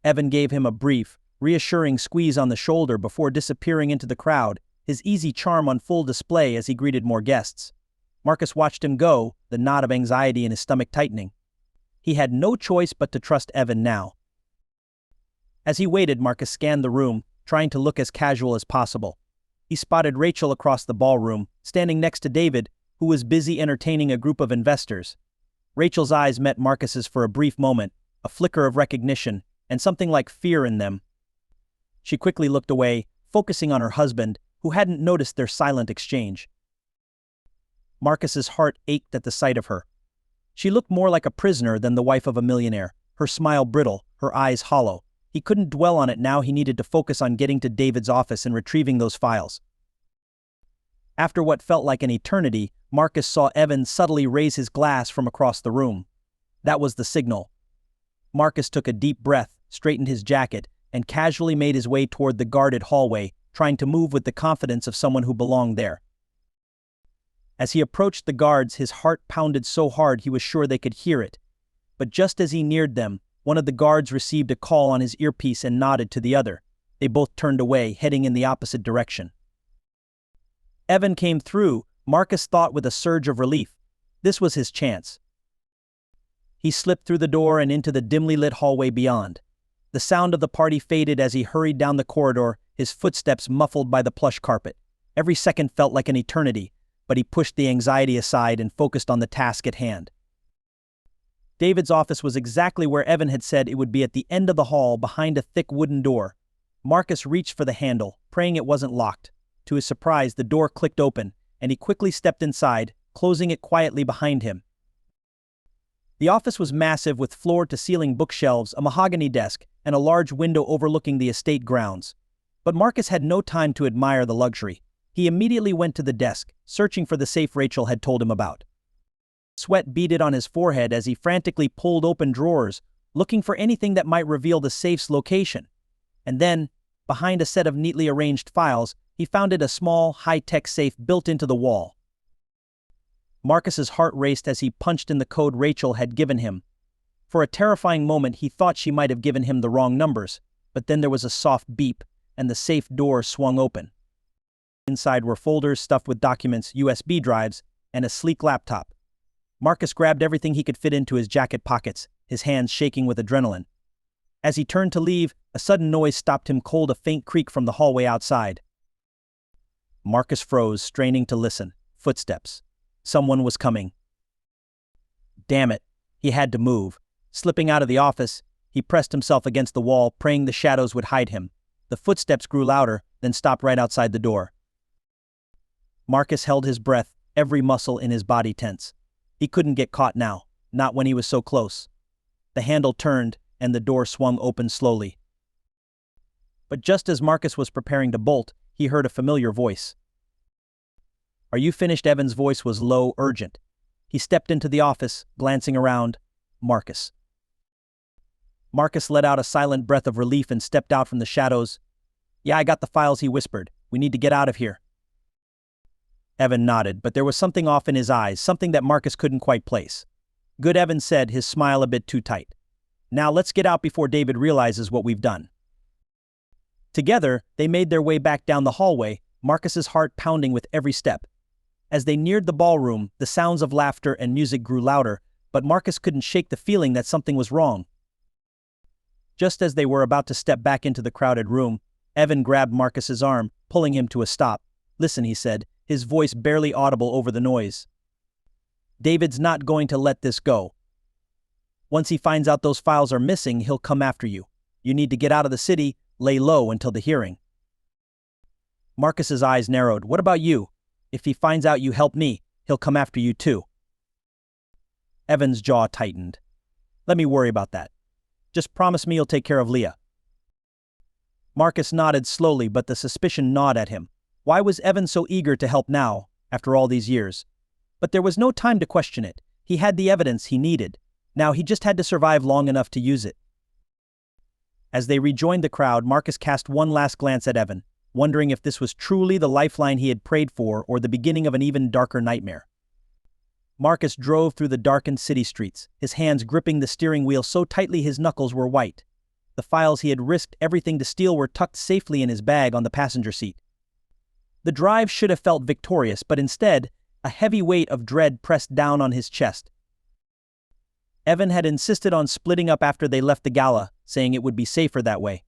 Evan gave him a brief, reassuring squeeze on the shoulder before disappearing into the crowd, his easy charm on full display as he greeted more guests. Marcus watched him go, the knot of anxiety in his stomach tightening. He had no choice but to trust Evan now. As he waited, Marcus scanned the room, trying to look as casual as possible. He spotted Rachel across the ballroom, standing next to David, who was busy entertaining a group of investors. Rachel's eyes met Marcus's for a brief moment, a flicker of recognition, and something like fear in them. She quickly looked away, focusing on her husband, who hadn't noticed their silent exchange. Marcus's heart ached at the sight of her. She looked more like a prisoner than the wife of a millionaire, her smile brittle, her eyes hollow. He couldn't dwell on it now. He needed to focus on getting to David's office and retrieving those files. After what felt like an eternity, Marcus saw Evan subtly raise his glass from across the room. That was the signal. Marcus took a deep breath, straightened his jacket, and casually made his way toward the guarded hallway, trying to move with the confidence of someone who belonged there. As he approached the guards, his heart pounded so hard he was sure they could hear it. But just as he neared them, one of the guards received a call on his earpiece and nodded to the other. They both turned away, heading in the opposite direction. Evan came through, Marcus thought with a surge of relief. This was his chance. He slipped through the door and into the dimly lit hallway beyond. The sound of the party faded as he hurried down the corridor, his footsteps muffled by the plush carpet. Every second felt like an eternity, but he pushed the anxiety aside and focused on the task at hand. David's office was exactly where Evan had said it would be, at the end of the hall behind a thick wooden door. Marcus reached for the handle, praying it wasn't locked. To his surprise, the door clicked open, and he quickly stepped inside, closing it quietly behind him. The office was massive, with floor-to-ceiling bookshelves, a mahogany desk, and a large window overlooking the estate grounds. But Marcus had no time to admire the luxury. He immediately went to the desk, searching for the safe Rachel had told him about. Sweat beaded on his forehead as he frantically pulled open drawers, looking for anything that might reveal the safe's location. And then, behind a set of neatly arranged files, he found a small, high-tech safe built into the wall. Marcus's heart raced as he punched in the code Rachel had given him. For a terrifying moment, he thought she might have given him the wrong numbers, but then there was a soft beep, and the safe door swung open. Inside were folders stuffed with documents, USB drives, and a sleek laptop. Marcus grabbed everything he could fit into his jacket pockets, his hands shaking with adrenaline. As he turned to leave, a sudden noise stopped him cold, a faint creak from the hallway outside. Marcus froze, straining to listen. Footsteps. Someone was coming. Damn it, he had to move. Slipping out of the office, he pressed himself against the wall, praying the shadows would hide him. The footsteps grew louder, then stopped right outside the door. Marcus held his breath, every muscle in his body tense. He couldn't get caught now, not when he was so close. The handle turned, and the door swung open slowly. But just as Marcus was preparing to bolt, he heard a familiar voice. "Are you finished?" Evan's voice was low, urgent. He stepped into the office, glancing around. Marcus. Marcus let out a silent breath of relief and stepped out from the shadows. "Yeah, I got the files," he whispered. "We need to get out of here." Evan nodded, but there was something off in his eyes, something that Marcus couldn't quite place. "Good," Evan said, his smile a bit too tight. "Now let's get out before David realizes what we've done." Together, they made their way back down the hallway, Marcus's heart pounding with every step. As they neared the ballroom, the sounds of laughter and music grew louder, but Marcus couldn't shake the feeling that something was wrong. Just as they were about to step back into the crowded room, Evan grabbed Marcus's arm, pulling him to a stop. "Listen," he said, his voice barely audible over the noise. "David's not going to let this go. Once he finds out those files are missing, he'll come after you. You need to get out of the city, lay low until the hearing." Marcus's eyes narrowed. "What about you? If he finds out you helped me, he'll come after you too." Evan's jaw tightened. "Let me worry about that. Just promise me you'll take care of Leah." Marcus nodded slowly, but the suspicion gnawed at him. Why was Evan so eager to help now, after all these years? But there was no time to question it. He had the evidence he needed. Now he just had to survive long enough to use it. As they rejoined the crowd, Marcus cast one last glance at Evan, wondering if this was truly the lifeline he had prayed for or the beginning of an even darker nightmare. Marcus drove through the darkened city streets, his hands gripping the steering wheel so tightly his knuckles were white. The files he had risked everything to steal were tucked safely in his bag on the passenger seat. The drive should have felt victorious, but instead, a heavy weight of dread pressed down on his chest. Evan had insisted on splitting up after they left the gala, saying it would be safer that way.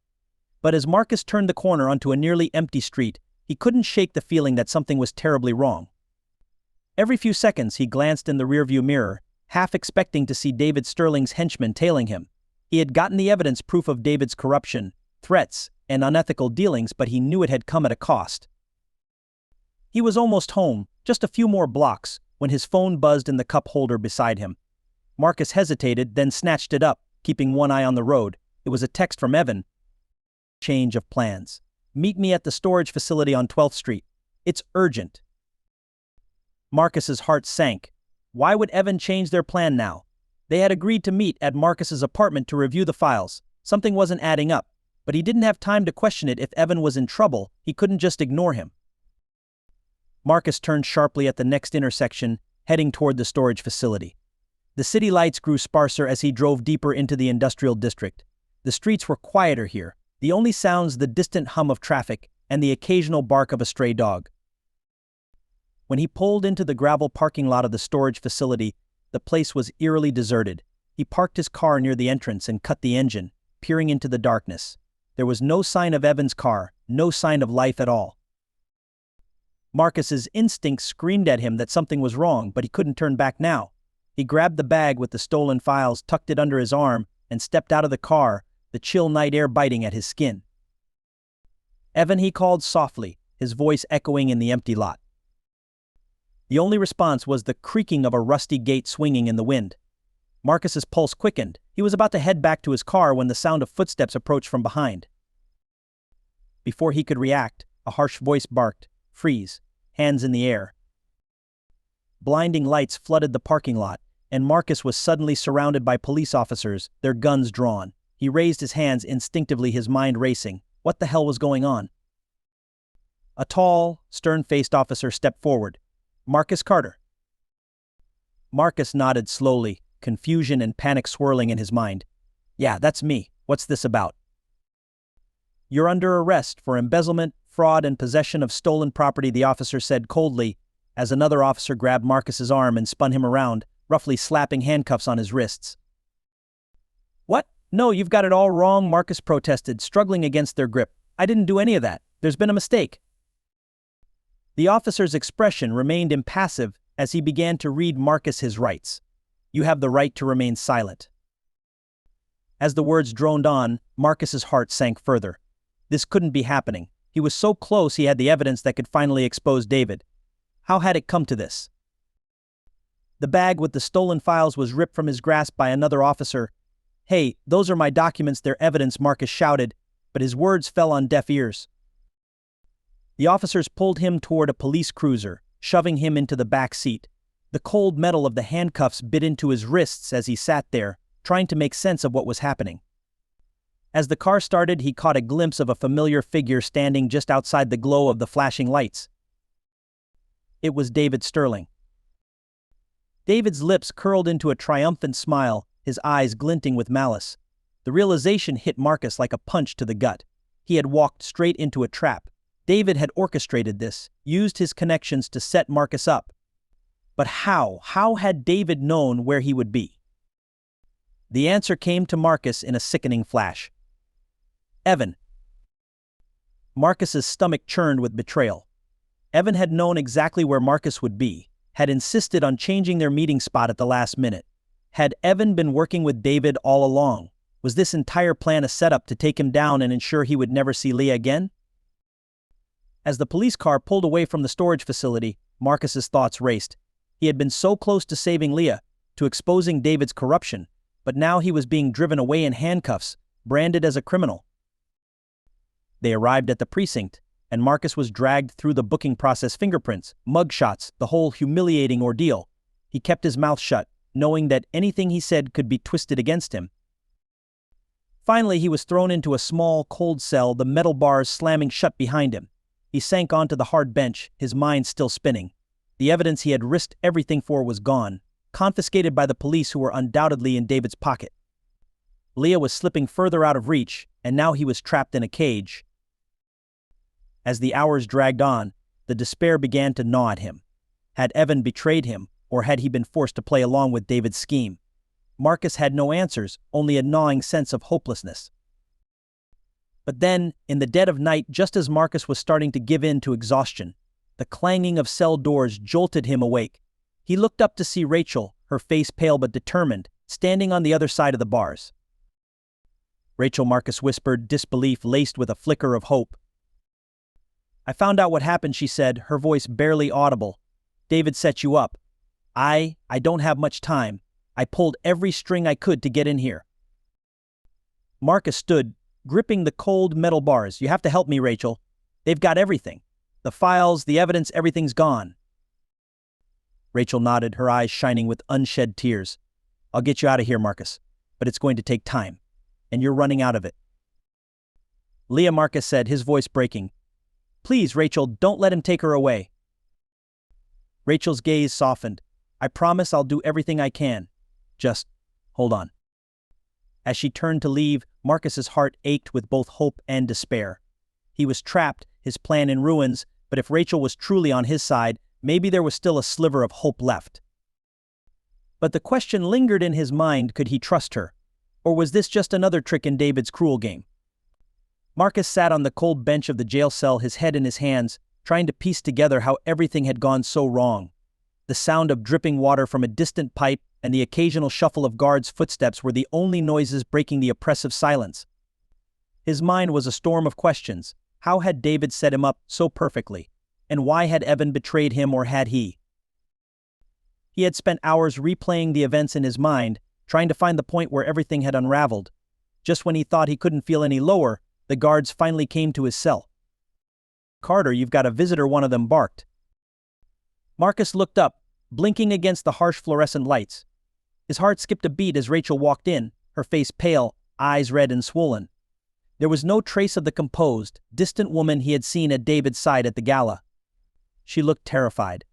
But as Marcus turned the corner onto a nearly empty street, he couldn't shake the feeling that something was terribly wrong. Every few seconds he glanced in the rearview mirror, half expecting to see David Sterling's henchmen tailing him. He had gotten the evidence, proof of David's corruption, threats, and unethical dealings, but he knew it had come at a cost. He was almost home, just a few more blocks, when his phone buzzed in the cup holder beside him. Marcus hesitated, then snatched it up, keeping one eye on the road. It was a text from Evan. "Change of plans. Meet me at the storage facility on 12th Street. It's urgent." Marcus's heart sank. Why would Evan change their plan now? They had agreed to meet at Marcus's apartment to review the files. Something wasn't adding up, but he didn't have time to question it. If Evan was in trouble, he couldn't just ignore him. Marcus turned sharply at the next intersection, heading toward the storage facility. The city lights grew sparser as he drove deeper into the industrial district. The streets were quieter here, The only sounds the distant hum of traffic and the occasional bark of a stray dog. When he pulled into the gravel parking lot of the storage facility, the place was eerily deserted. He parked his car near the entrance and cut the engine, peering into the darkness. There was no sign of Evan's car, no sign of life at all. Marcus's instincts screamed at him that something was wrong, but he couldn't turn back now. He grabbed the bag with the stolen files, tucked it under his arm, and stepped out of the car, the chill night air biting at his skin. "Evan," he called softly, his voice echoing in the empty lot. The only response was the creaking of a rusty gate swinging in the wind. Marcus's pulse quickened. He was about to head back to his car when the sound of footsteps approached from behind. Before he could react, a harsh voice barked, "Freeze," hands in the air. Blinding lights flooded the parking lot, and Marcus was suddenly surrounded by police officers, their guns drawn. He raised his hands instinctively, his mind racing. What the hell was going on? A tall, stern-faced officer stepped forward. "Marcus Carter." Marcus nodded slowly, confusion and panic swirling in his mind. "Yeah, that's me. What's this about?" "You're under arrest for embezzlement, fraud, and possession of stolen property," the officer said coldly, as another officer grabbed Marcus's arm and spun him around, roughly slapping handcuffs on his wrists. "What? No, you've got it all wrong," Marcus protested, struggling against their grip. "I didn't do any of that. There's been a mistake." The officer's expression remained impassive as he began to read Marcus his rights. "You have the right to remain silent." As the words droned on, Marcus's heart sank further. This couldn't be happening. He was so close, he had the evidence that could finally expose David. How had it come to this? The bag with the stolen files was ripped from his grasp by another officer. "Hey, those are my documents, they're evidence," Marcus shouted, but his words fell on deaf ears. The officers pulled him toward a police cruiser, shoving him into the back seat. The cold metal of the handcuffs bit into his wrists as he sat there, trying to make sense of what was happening. As the car started, he caught a glimpse of a familiar figure standing just outside the glow of the flashing lights. It was David Sterling. David's lips curled into a triumphant smile, his eyes glinting with malice. The realization hit Marcus like a punch to the gut. He had walked straight into a trap. David had orchestrated this, used his connections to set Marcus up. But how? How had David known where he would be? The answer came to Marcus in a sickening flash. Evan. Marcus's stomach churned with betrayal. Evan had known exactly where Marcus would be, had insisted on changing their meeting spot at the last minute. Had Evan been working with David all along? Was this entire plan a setup to take him down and ensure he would never see Leah again? As the police car pulled away from the storage facility, Marcus's thoughts raced. He had been so close to saving Leah, to exposing David's corruption, but now he was being driven away in handcuffs, branded as a criminal. They arrived at the precinct, and Marcus was dragged through the booking process, fingerprints, mugshots, the whole humiliating ordeal. He kept his mouth shut, knowing that anything he said could be twisted against him. Finally, he was thrown into a small, cold cell, the metal bars slamming shut behind him. He sank onto the hard bench, his mind still spinning. The evidence he had risked everything for was gone, confiscated by the police who were undoubtedly in David's pocket. Leah was slipping further out of reach, and now he was trapped in a cage. As the hours dragged on, the despair began to gnaw at him. Had Evan betrayed him, or had he been forced to play along with David's scheme? Marcus had no answers, only a gnawing sense of hopelessness. But then, in the dead of night, just as Marcus was starting to give in to exhaustion, the clanging of cell doors jolted him awake. He looked up to see Rachel, her face pale but determined, standing on the other side of the bars. "Rachel," Marcus whispered, disbelief laced with a flicker of hope. "I found out what happened," she said, her voice barely audible. "David set you up. I don't have much time. I pulled every string I could to get in here." Marcus stood, gripping the cold metal bars. "You have to help me, Rachel. They've got everything. The files, the evidence, everything's gone." Rachel nodded, her eyes shining with unshed tears. "I'll get you out of here, Marcus, but it's going to take time, and you're running out of it." "Leah," Marcus said, his voice breaking. "Please, Rachel, don't let him take her away." Rachel's gaze softened. "I promise I'll do everything I can. Just hold on." As she turned to leave, Marcus's heart ached with both hope and despair. He was trapped, his plan in ruins, but if Rachel was truly on his side, maybe there was still a sliver of hope left. But the question lingered in his mind, could he trust her? Or was this just another trick in David's cruel game? Marcus sat on the cold bench of the jail cell, his head in his hands, trying to piece together how everything had gone so wrong. The sound of dripping water from a distant pipe and the occasional shuffle of guards' footsteps were the only noises breaking the oppressive silence. His mind was a storm of questions. How had David set him up so perfectly? And why had Evan betrayed him, or had he? He had spent hours replaying the events in his mind, trying to find the point where everything had unraveled. Just when he thought he couldn't feel any lower, the guards finally came to his cell. "Carter, you've got a visitor," one of them barked. Marcus looked up, blinking against the harsh fluorescent lights. His heart skipped a beat as Rachel walked in, her face pale, eyes red and swollen. There was no trace of the composed, distant woman he had seen at David's side at the gala. She looked terrified.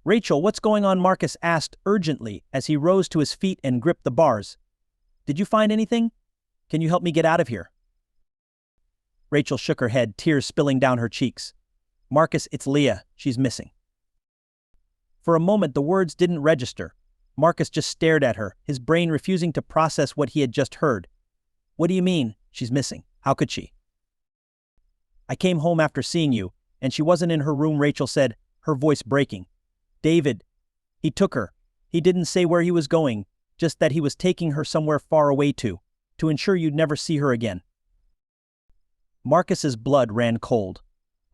"Rachel, what's going on?" Marcus asked urgently as he rose to his feet and gripped the bars. "Did you find anything? Can you help me get out of here?" Rachel shook her head, tears spilling down her cheeks. "Marcus, it's Leah. She's missing." For a moment the words didn't register. Marcus just stared at her, his brain refusing to process what he had just heard. "What do you mean, she's missing? How could she?" "I came home after seeing you, and she wasn't in her room," Rachel said, her voice breaking. "David, he took her. He didn't say where he was going, just that he was taking her somewhere far away to ensure you'd never see her again." Marcus's blood ran cold.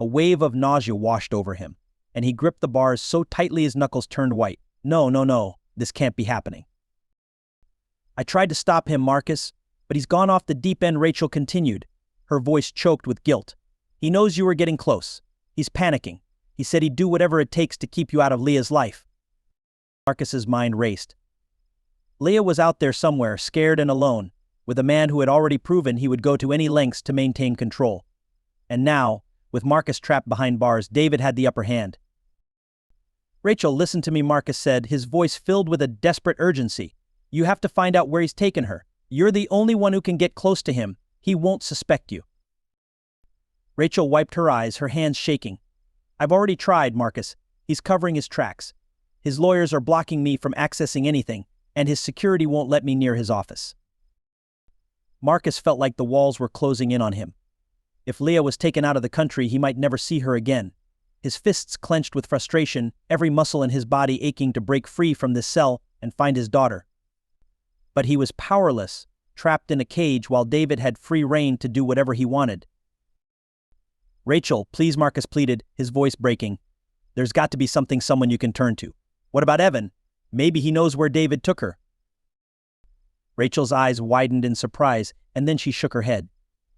A wave of nausea washed over him, and he gripped the bars so tightly his knuckles turned white. No, this can't be happening." "I tried to stop him, Marcus, but he's gone off the deep end," Rachel continued, her voice choked with guilt. "He knows you were getting close. He's panicking. He said he'd do whatever it takes to keep you out of Leah's life." Marcus's mind raced. Leah was out there somewhere, scared and alone, with a man who had already proven he would go to any lengths to maintain control. And now, with Marcus trapped behind bars, David had the upper hand. "Rachel, listen to me," Marcus said, his voice filled with a desperate urgency. "You have to find out where he's taken her. You're the only one who can get close to him. He won't suspect you." Rachel wiped her eyes, her hands shaking. "I've already tried, Marcus. He's covering his tracks. His lawyers are blocking me from accessing anything, and his security won't let me near his office." Marcus felt like the walls were closing in on him. If Leah was taken out of the country, he might never see her again. His fists clenched with frustration, every muscle in his body aching to break free from this cell and find his daughter. But he was powerless, trapped in a cage while David had free rein to do whatever he wanted. "Rachel, please," Marcus pleaded, his voice breaking. "There's got to be someone you can turn to. What about Evan? Maybe he knows where David took her." Rachel's eyes widened in surprise, and then she shook her head.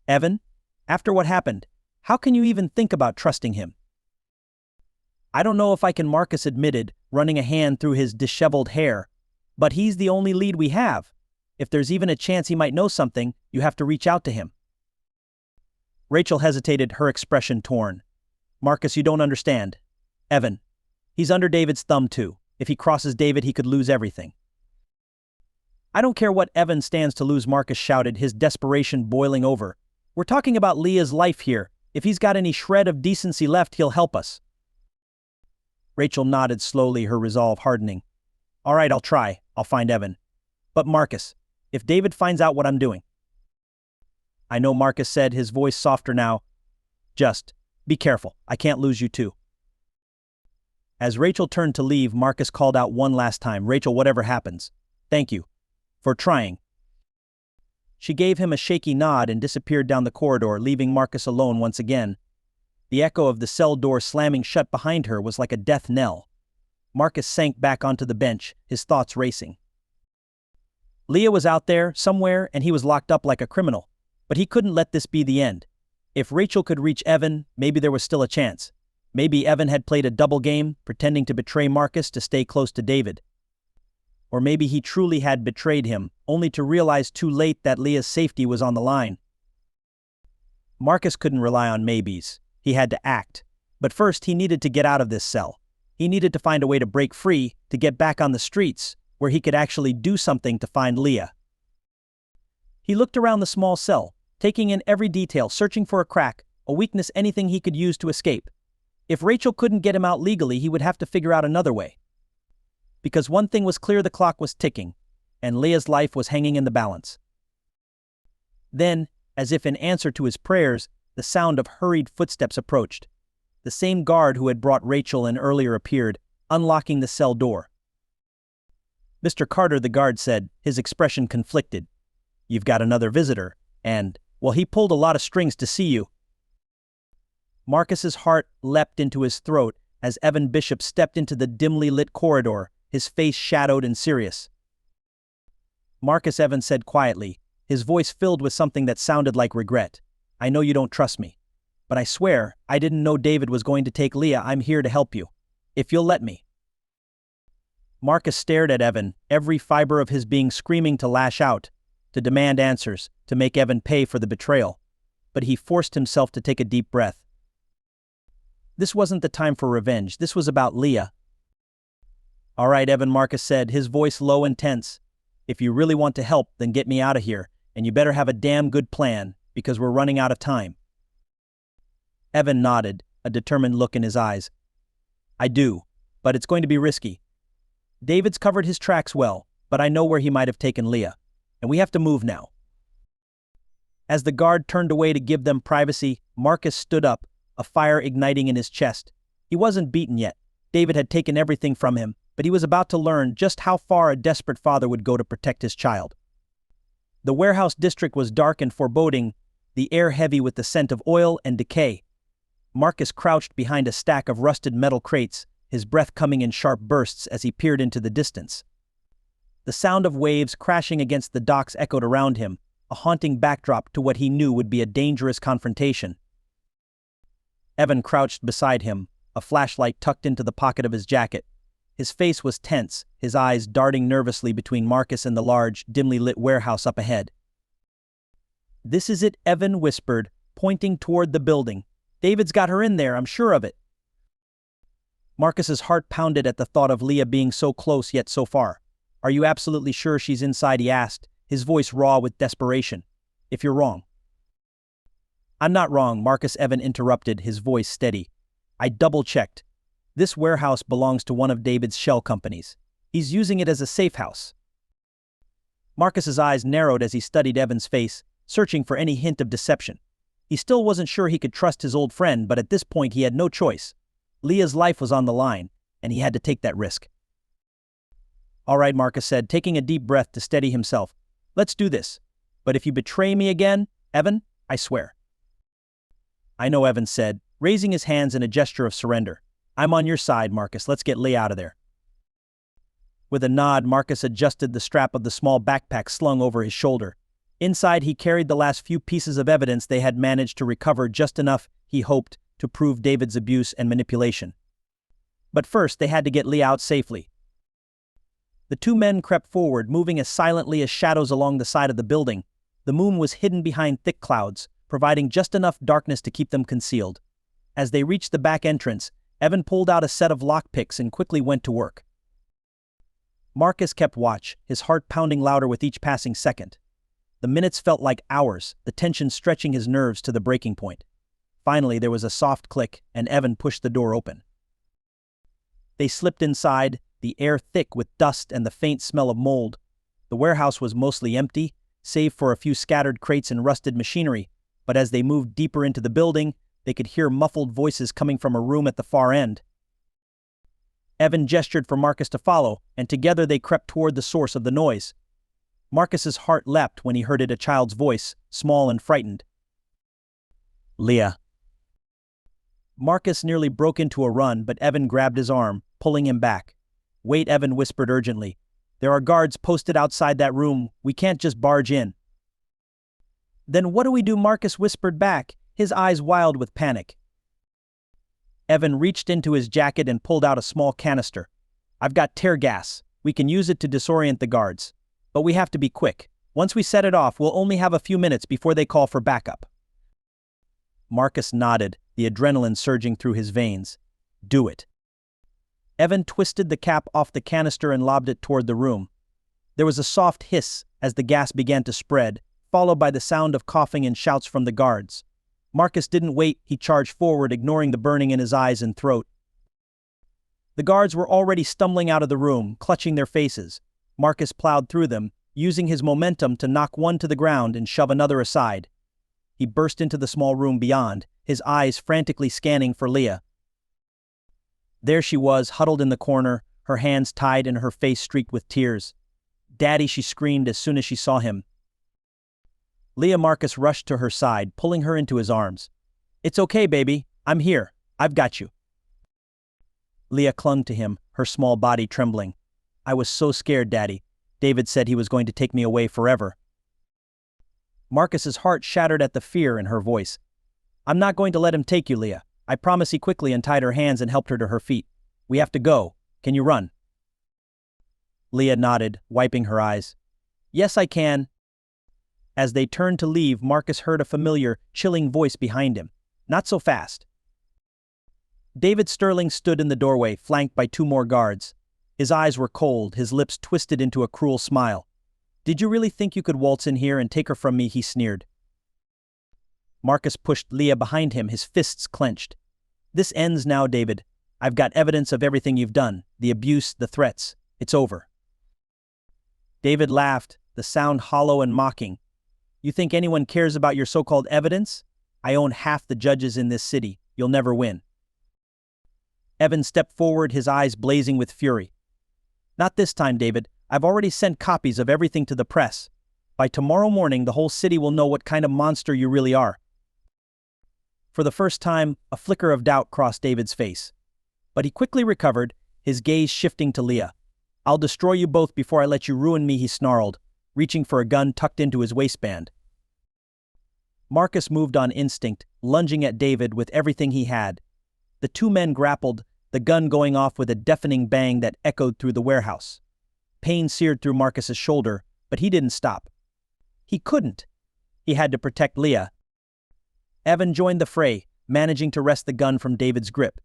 "Evan? After what happened, how can you even think about trusting him?" "I don't know if I can," Marcus admitted, running a hand through his disheveled hair. "But he's the only lead we have. If there's even a chance he might know something, you have to reach out to him." Rachel hesitated, her expression torn. "Marcus, you don't understand. Evan. He's under David's thumb too. If he crosses David, he could lose everything." "I don't care what Evan stands to lose," Marcus shouted, his desperation boiling over. "We're talking about Leah's life here. If he's got any shred of decency left, he'll help us." Rachel nodded slowly, her resolve hardening. "All right, I'll try. I'll find Evan. But Marcus, if David finds out what I'm doing—" "I know," Marcus said, his voice softer now. "Just be careful. I can't lose you too." As Rachel turned to leave, Marcus called out one last time, "Rachel, whatever happens, thank you for trying." She gave him a shaky nod and disappeared down the corridor, leaving Marcus alone once again. The echo of the cell door slamming shut behind her was like a death knell. Marcus sank back onto the bench, his thoughts racing. Leah was out there, somewhere, and he was locked up like a criminal. But he couldn't let this be the end. If Rachel could reach Evan, maybe there was still a chance. Maybe Evan had played a double game, pretending to betray Marcus to stay close to David. Or maybe he truly had betrayed him, only to realize too late that Leah's safety was on the line. Marcus couldn't rely on maybes. He had to act. But first he needed to get out of this cell. He needed to find a way to break free, to get back on the streets, where he could actually do something to find Leah. He looked around the small cell, taking in every detail, searching for a crack, a weakness, anything he could use to escape. If Rachel couldn't get him out legally, he would have to figure out another way. Because one thing was clear, the clock was ticking, and Leah's life was hanging in the balance. Then, as if in answer to his prayers, the sound of hurried footsteps approached. The same guard who had brought Rachel in earlier appeared, unlocking the cell door. "Mr. Carter," the guard said, his expression conflicted. "You've got another visitor, and, well, he pulled a lot of strings to see you." Marcus's heart leapt into his throat as Evan Bishop stepped into the dimly lit corridor, his face shadowed and serious. "Marcus," Evans said quietly, his voice filled with something that sounded like regret. "I know you don't trust me, but I swear I didn't know David was going to take Leah. I'm here to help you, if you'll let me." Marcus stared at Evan, every fiber of his being screaming to lash out, to demand answers, to make Evan pay for the betrayal. But he forced himself to take a deep breath. This wasn't the time for revenge. This was about Leah. "All right, Evan," Marcus said, his voice low and tense. "If you really want to help, then get me out of here, and you better have a damn good plan, because we're running out of time." Evan nodded, a determined look in his eyes. "I do, but it's going to be risky. David's covered his tracks well, but I know where he might have taken Leah, and we have to move now." As the guard turned away to give them privacy, Marcus stood up, a fire igniting in his chest. He wasn't beaten yet. David had taken everything from him, but he was about to learn just how far a desperate father would go to protect his child. The warehouse district was dark and foreboding, the air heavy with the scent of oil and decay. Marcus crouched behind a stack of rusted metal crates, his breath coming in sharp bursts as he peered into the distance. The sound of waves crashing against the docks echoed around him, a haunting backdrop to what he knew would be a dangerous confrontation. Evan crouched beside him, a flashlight tucked into the pocket of his jacket. His face was tense, his eyes darting nervously between Marcus and the large, dimly lit warehouse up ahead. "This is it," Evan whispered, pointing toward the building. "David's got her in there, I'm sure of it." Marcus's heart pounded at the thought of Leah being so close yet so far. "Are you absolutely sure she's inside?" he asked, his voice raw with desperation. "If you're wrong." "I'm not wrong," Marcus Evan interrupted, his voice steady. "I double-checked. This warehouse belongs to one of David's shell companies. He's using it as a safe house." Marcus's eyes narrowed as he studied Evan's face, searching for any hint of deception. He still wasn't sure he could trust his old friend, but at this point he had no choice. Leah's life was on the line, and he had to take that risk. "All right," Marcus said, taking a deep breath to steady himself. "Let's do this. But if you betray me again, Evan, I swear." "I know," Evan said, raising his hands in a gesture of surrender. "I'm on your side, Marcus. Let's get Leah out of there." With a nod, Marcus adjusted the strap of the small backpack slung over his shoulder. Inside, he carried the last few pieces of evidence they had managed to recover, just enough, he hoped, to prove David's abuse and manipulation. But first, they had to get Leah out safely. The two men crept forward, moving as silently as shadows along the side of the building. The moon was hidden behind thick clouds, providing just enough darkness to keep them concealed. As they reached the back entrance, Evan pulled out a set of lockpicks and quickly went to work. Marcus kept watch, his heart pounding louder with each passing second. The minutes felt like hours, the tension stretching his nerves to the breaking point. Finally, there was a soft click, and Evan pushed the door open. They slipped inside, the air thick with dust and the faint smell of mold. The warehouse was mostly empty, save for a few scattered crates and rusted machinery, but as they moved deeper into the building, they could hear muffled voices coming from a room at the far end. Evan gestured for Marcus to follow, and together they crept toward the source of the noise. Marcus's heart leapt when he heard it, a child's voice, small and frightened. "Leah." Marcus nearly broke into a run, but Evan grabbed his arm, pulling him back. "Wait," Evan whispered urgently. "There are guards posted outside that room. We can't just barge in." "Then what do we do?" Marcus whispered back, his eyes wild with panic. Evan reached into his jacket and pulled out a small canister. "I've got tear gas. We can use it to disorient the guards. But we have to be quick. Once we set it off, we'll only have a few minutes before they call for backup." Marcus nodded, the adrenaline surging through his veins. "Do it." Evan twisted the cap off the canister and lobbed it toward the room. There was a soft hiss as the gas began to spread, followed by the sound of coughing and shouts from the guards. Marcus didn't wait, he charged forward, ignoring the burning in his eyes and throat. The guards were already stumbling out of the room, clutching their faces. Marcus plowed through them, using his momentum to knock one to the ground and shove another aside. He burst into the small room beyond, his eyes frantically scanning for Leah. There she was, huddled in the corner, her hands tied and her face streaked with tears. "Daddy," she screamed as soon as she saw him. Leah. Marcus rushed to her side, pulling her into his arms. "It's okay, baby. I'm here. I've got you." Leah clung to him, her small body trembling. "I was so scared, Daddy. David said he was going to take me away forever." Marcus's heart shattered at the fear in her voice. "I'm not going to let him take you, Leah. I promise." He quickly untied her hands and helped her to her feet. "We have to go. Can you run?" Leah nodded, wiping her eyes. "Yes, I can." As they turned to leave, Marcus heard a familiar, chilling voice behind him. "Not so fast." David Sterling stood in the doorway, flanked by two more guards. His eyes were cold, his lips twisted into a cruel smile. "Did you really think you could waltz in here and take her from me?" he sneered. Marcus pushed Leah behind him, his fists clenched. "This ends now, David. I've got evidence of everything you've done, the abuse, the threats. It's over." David laughed, the sound hollow and mocking. "You think anyone cares about your so-called evidence? I own half the judges in this city. You'll never win." Evan stepped forward, his eyes blazing with fury. "Not this time, David. I've already sent copies of everything to the press. By tomorrow morning, the whole city will know what kind of monster you really are." For the first time, a flicker of doubt crossed David's face. But he quickly recovered, his gaze shifting to Leah. "I'll destroy you both before I let you ruin me," he snarled, reaching for a gun tucked into his waistband. Marcus moved on instinct, lunging at David with everything he had. The two men grappled, the gun going off with a deafening bang that echoed through the warehouse. Pain seared through Marcus's shoulder, but he didn't stop. He couldn't. He had to protect Leah. Evan joined the fray, managing to wrest the gun from David's grip.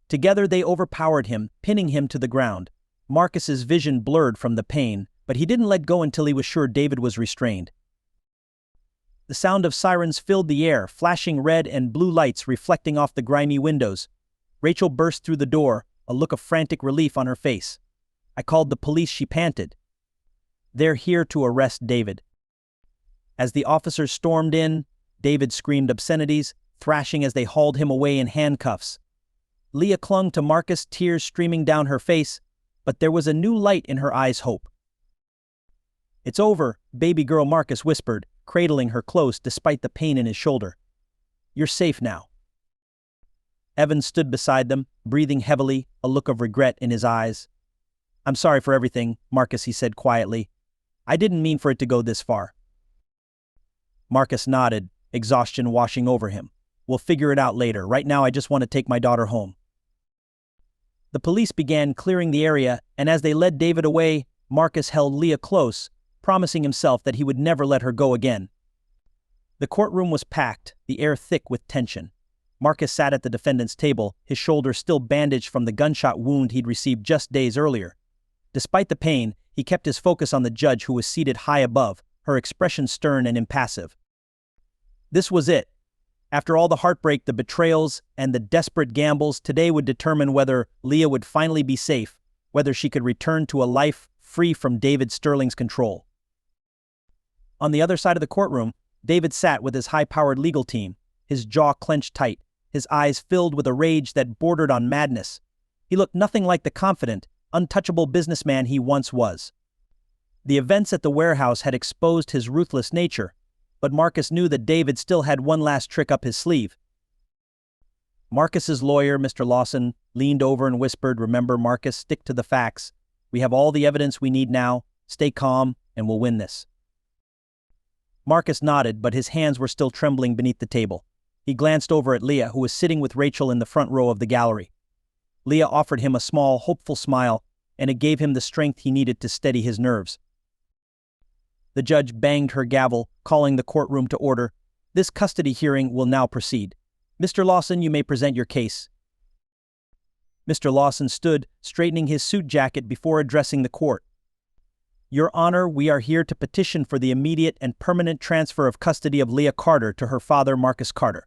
Together they overpowered him, pinning him to the ground. Marcus's vision blurred from the pain, but he didn't let go until he was sure David was restrained. The sound of sirens filled the air, flashing red and blue lights reflecting off the grimy windows. Rachel burst through the door, a look of frantic relief on her face. "I called the police," she panted. "They're here to arrest David." As the officers stormed in, David screamed obscenities, thrashing as they hauled him away in handcuffs. Leah clung to Marcus, tears streaming down her face, but there was a new light in her eyes' hope. "It's over," baby girl, Marcus whispered, cradling her close despite the pain in his shoulder. "You're safe now." Evan stood beside them, breathing heavily, a look of regret in his eyes. "I'm sorry for everything, Marcus," he said quietly. "I didn't mean for it to go this far." Marcus nodded, exhaustion washing over him. "We'll figure it out later. Right now I just want to take my daughter home." The police began clearing the area, and as they led David away, Marcus held Leah close, promising himself that he would never let her go again. The courtroom was packed, the air thick with tension. Marcus sat at the defendant's table, his shoulder still bandaged from the gunshot wound he'd received just days earlier. Despite the pain, he kept his focus on the judge who was seated high above, her expression stern and impassive. This was it. After all the heartbreak, the betrayals, and the desperate gambles, today would determine whether Leah would finally be safe, whether she could return to a life free from David Sterling's control. On the other side of the courtroom, David sat with his high-powered legal team, his jaw clenched tight, his eyes filled with a rage that bordered on madness. He looked nothing like the confident, untouchable businessman he once was. The events at the warehouse had exposed his ruthless nature, but Marcus knew that David still had one last trick up his sleeve. Marcus's lawyer, Mr. Lawson, leaned over and whispered, "Remember, Marcus, stick to the facts. We have all the evidence we need now. Stay calm, and we'll win this." Marcus nodded, but his hands were still trembling beneath the table. He glanced over at Leah, who was sitting with Rachel in the front row of the gallery. Leah offered him a small, hopeful smile, and it gave him the strength he needed to steady his nerves. The judge banged her gavel, calling the courtroom to order. "This custody hearing will now proceed. Mr. Lawson, you may present your case." Mr. Lawson stood, straightening his suit jacket before addressing the court. Your Honor, we are here to petition for the immediate and permanent transfer of custody of Leah Carter to her father, Marcus Carter.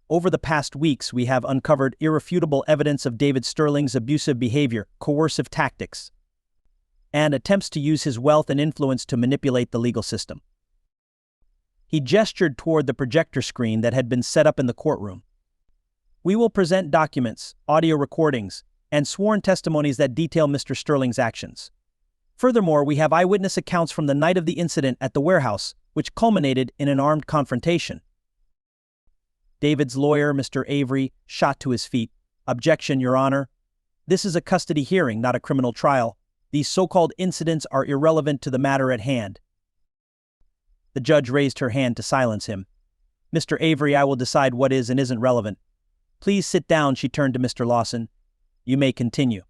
Over the past weeks, we have uncovered irrefutable evidence of David Sterling's abusive behavior, coercive tactics, and attempts to use his wealth and influence to manipulate the legal system. He gestured toward the projector screen that had been set up in the courtroom. We will present documents, audio recordings, and sworn testimonies that detail Mr. Sterling's actions. Furthermore, we have eyewitness accounts from the night of the incident at the warehouse, which culminated in an armed confrontation. David's lawyer, Mr. Avery, shot to his feet. Objection, Your Honor. This is a custody hearing, not a criminal trial. These so-called incidents are irrelevant to the matter at hand. The judge raised her hand to silence him. Mr. Avery, I will decide what is and isn't relevant. Please sit down, she turned to Mr. Lawson. You may continue.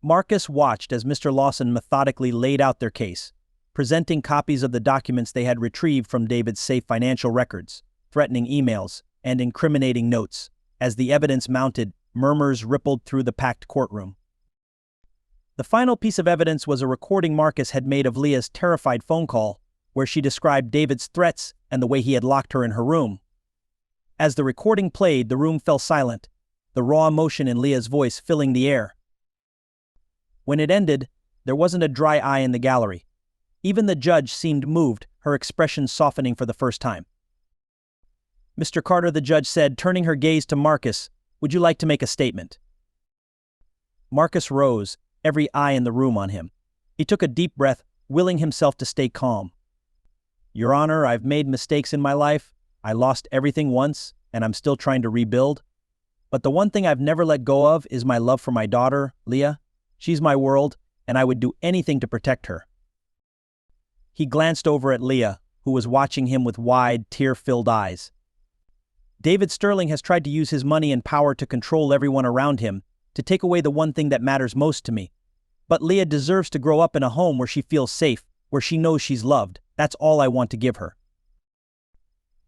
Marcus watched as Mr. Lawson methodically laid out their case, presenting copies of the documents they had retrieved from David's safe financial records, threatening emails, and incriminating notes. As the evidence mounted, murmurs rippled through the packed courtroom. The final piece of evidence was a recording Marcus had made of Leah's terrified phone call, where she described David's threats and the way he had locked her in her room. As the recording played, the room fell silent, the raw emotion in Leah's voice filling the air. When it ended, there wasn't a dry eye in the gallery. Even the judge seemed moved, her expression softening for the first time. Mr. Carter, the judge said, turning her gaze to Marcus, would you like to make a statement? Marcus rose, every eye in the room on him. He took a deep breath, willing himself to stay calm. Your Honor, I've made mistakes in my life. I lost everything once, and I'm still trying to rebuild. But the one thing I've never let go of is my love for my daughter, Leah. She's my world, and I would do anything to protect her. He glanced over at Leah, who was watching him with wide, tear-filled eyes. David Sterling has tried to use his money and power to control everyone around him, to take away the one thing that matters most to me. But Leah deserves to grow up in a home where she feels safe, where she knows she's loved. That's all I want to give her.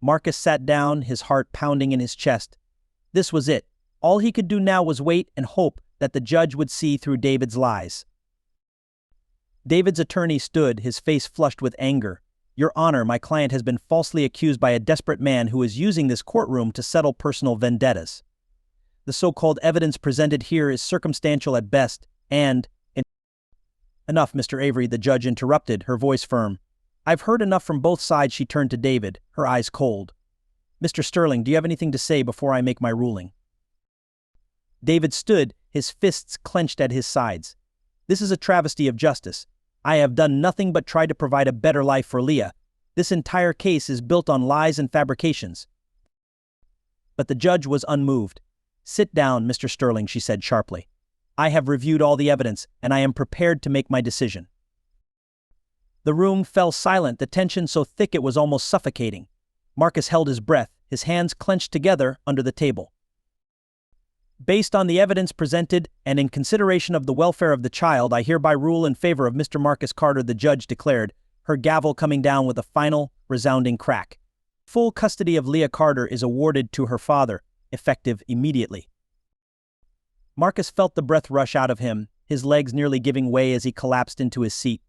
Marcus sat down, his heart pounding in his chest. This was it. All he could do now was wait and hope that the judge would see through David's lies. David's attorney stood, his face flushed with anger. Your Honor, my client has been falsely accused by a desperate man who is using this courtroom to settle personal vendettas. The so-called evidence presented here is circumstantial at best, and— Enough, Mr. Avery, the judge interrupted, her voice firm. I've heard enough from both sides. She turned to David, her eyes cold. Mr. Sterling, do you have anything to say before I make my ruling? David stood, his fists clenched at his sides. This is a travesty of justice. I have done nothing but try to provide a better life for Leah. This entire case is built on lies and fabrications. But the judge was unmoved. Sit down, Mr. Sterling, she said sharply. I have reviewed all the evidence, and I am prepared to make my decision. The room fell silent, the tension so thick it was almost suffocating. Marcus held his breath, his hands clenched together under the table. Based on the evidence presented, and in consideration of the welfare of the child, I hereby rule in favor of Mr. Marcus Carter, the judge declared, her gavel coming down with a final, resounding crack. Full custody of Leah Carter is awarded to her father, effective immediately. Marcus felt the breath rush out of him, his legs nearly giving way as he collapsed into his seat.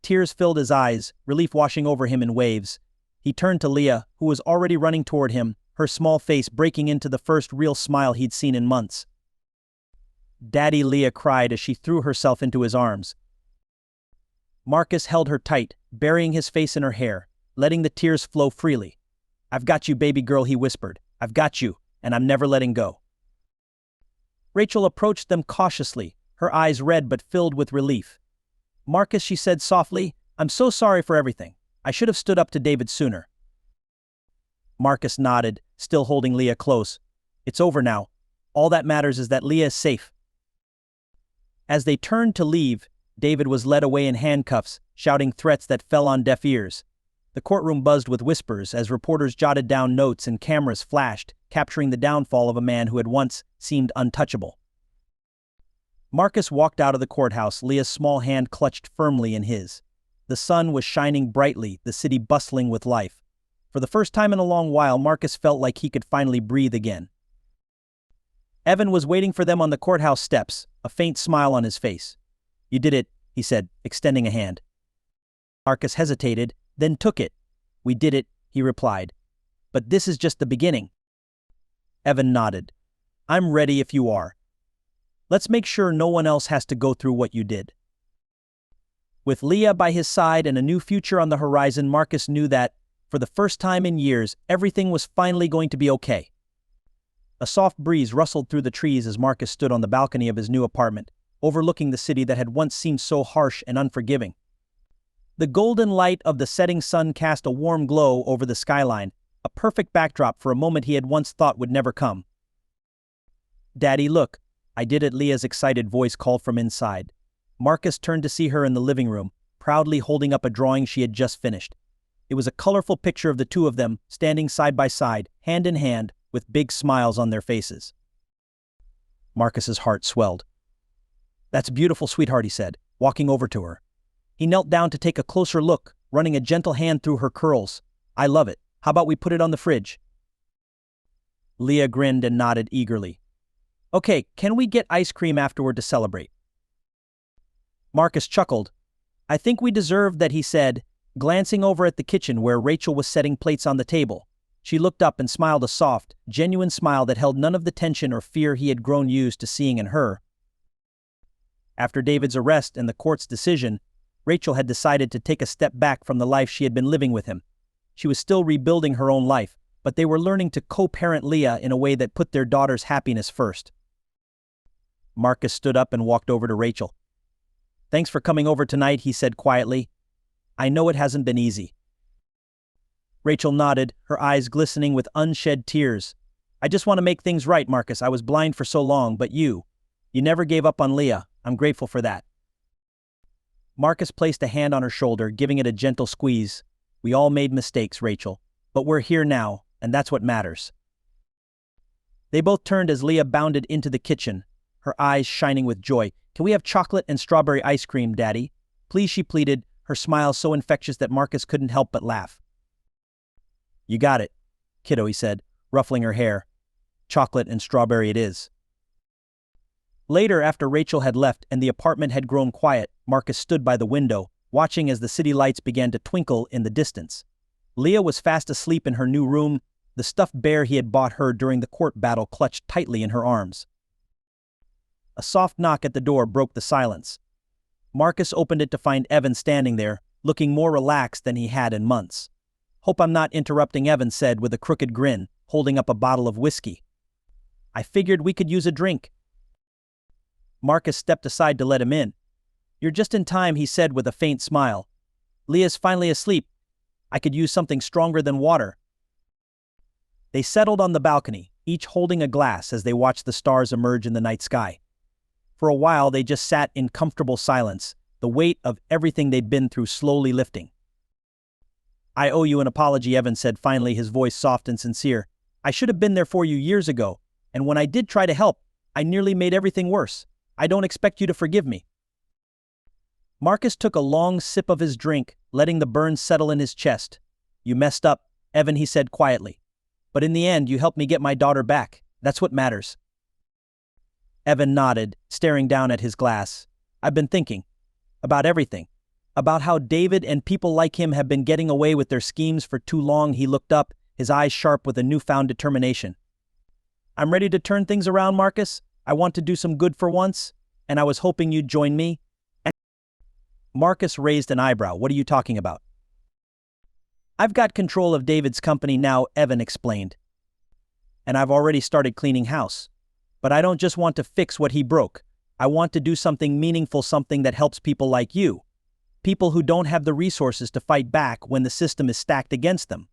Tears filled his eyes, relief washing over him in waves. He turned to Leah, who was already running toward him, her small face breaking into the first real smile he'd seen in months. Daddy, Leah cried as she threw herself into his arms. Marcus held her tight, burying his face in her hair, letting the tears flow freely. I've got you, baby girl, he whispered. I've got you, and I'm never letting go. Rachel approached them cautiously, her eyes red but filled with relief. Marcus, she said softly, I'm so sorry for everything. I should have stood up to David sooner. Marcus nodded, still holding Leah close. It's over now. All that matters is that Leah is safe. As they turned to leave, David was led away in handcuffs, shouting threats that fell on deaf ears. The courtroom buzzed with whispers as reporters jotted down notes and cameras flashed, capturing the downfall of a man who had once seemed untouchable. Marcus walked out of the courthouse, Leah's small hand clutched firmly in his. The sun was shining brightly, the city bustling with life. For the first time in a long while, Marcus felt like he could finally breathe again. Evan was waiting for them on the courthouse steps, a faint smile on his face. You did it, he said, extending a hand. Marcus hesitated, then took it. "We did it," he replied. "But this is just the beginning." Evan nodded. "I'm ready if you are. Let's make sure no one else has to go through what you did." With Leah by his side and a new future on the horizon, Marcus knew that, for the first time in years, everything was finally going to be okay. A soft breeze rustled through the trees as Marcus stood on the balcony of his new apartment, overlooking the city that had once seemed so harsh and unforgiving. The golden light of the setting sun cast a warm glow over the skyline, a perfect backdrop for a moment he had once thought would never come. "Daddy, look, I did it," Leah's excited voice called from inside. Marcus turned to see her in the living room, proudly holding up a drawing she had just finished. It was a colorful picture of the two of them, standing side by side, hand in hand, with big smiles on their faces. Marcus's heart swelled. "That's beautiful, sweetheart," he said, walking over to her. He knelt down to take a closer look, running a gentle hand through her curls. "I love it. How about we put it on the fridge?" Leah grinned and nodded eagerly. "Okay, can we get ice cream afterward to celebrate?" Marcus chuckled. "I think we deserve that," he said, glancing over at the kitchen where Rachel was setting plates on the table. She looked up and smiled, a soft, genuine smile that held none of the tension or fear he had grown used to seeing in her. After David's arrest and the court's decision, Rachel had decided to take a step back from the life she had been living with him. She was still rebuilding her own life, but they were learning to co-parent Leah in a way that put their daughter's happiness first. Marcus stood up and walked over to Rachel. "Thanks for coming over tonight," he said quietly. "I know it hasn't been easy." Rachel nodded, her eyes glistening with unshed tears. "I just want to make things right, Marcus. I was blind for so long, but you never gave up on Leah. I'm grateful for that." Marcus placed a hand on her shoulder, giving it a gentle squeeze. "We all made mistakes, Rachel, but we're here now, and that's what matters." They both turned as Leah bounded into the kitchen, her eyes shining with joy. "Can we have chocolate and strawberry ice cream, Daddy? Please," she pleaded, her smile so infectious that Marcus couldn't help but laugh. "You got it, kiddo," he said, ruffling her hair. "Chocolate and strawberry it is." Later, after Rachel had left and the apartment had grown quiet, Marcus stood by the window, watching as the city lights began to twinkle in the distance. Leah was fast asleep in her new room, the stuffed bear he had bought her during the court battle clutched tightly in her arms. A soft knock at the door broke the silence. Marcus opened it to find Evan standing there, looking more relaxed than he had in months. "Hope I'm not interrupting," Evan said with a crooked grin, holding up a bottle of whiskey. "I figured we could use a drink." Marcus stepped aside to let him in. "You're just in time," he said with a faint smile. "Leah's finally asleep. I could use something stronger than water." They settled on the balcony, each holding a glass as they watched the stars emerge in the night sky. For a while they just sat in comfortable silence, the weight of everything they'd been through slowly lifting. "I owe you an apology," Evan said finally, his voice soft and sincere. "I should have been there for you years ago, and when I did try to help, I nearly made everything worse. I don't expect you to forgive me." Marcus took a long sip of his drink, letting the burn settle in his chest. "You messed up, Evan," he said quietly. "But in the end, you helped me get my daughter back. That's what matters." Evan nodded, staring down at his glass. "I've been thinking about everything. About how David and people like him have been getting away with their schemes for too long." He looked up, his eyes sharp with a newfound determination. "I'm ready to turn things around, Marcus. I want to do some good for once, and I was hoping you'd join me." Marcus raised an eyebrow. "What are you talking about?" "I've got control of David's company now," Evan explained. "And I've already started cleaning house. But I don't just want to fix what he broke. I want to do something meaningful, something that helps people like you. People who don't have the resources to fight back when the system is stacked against them."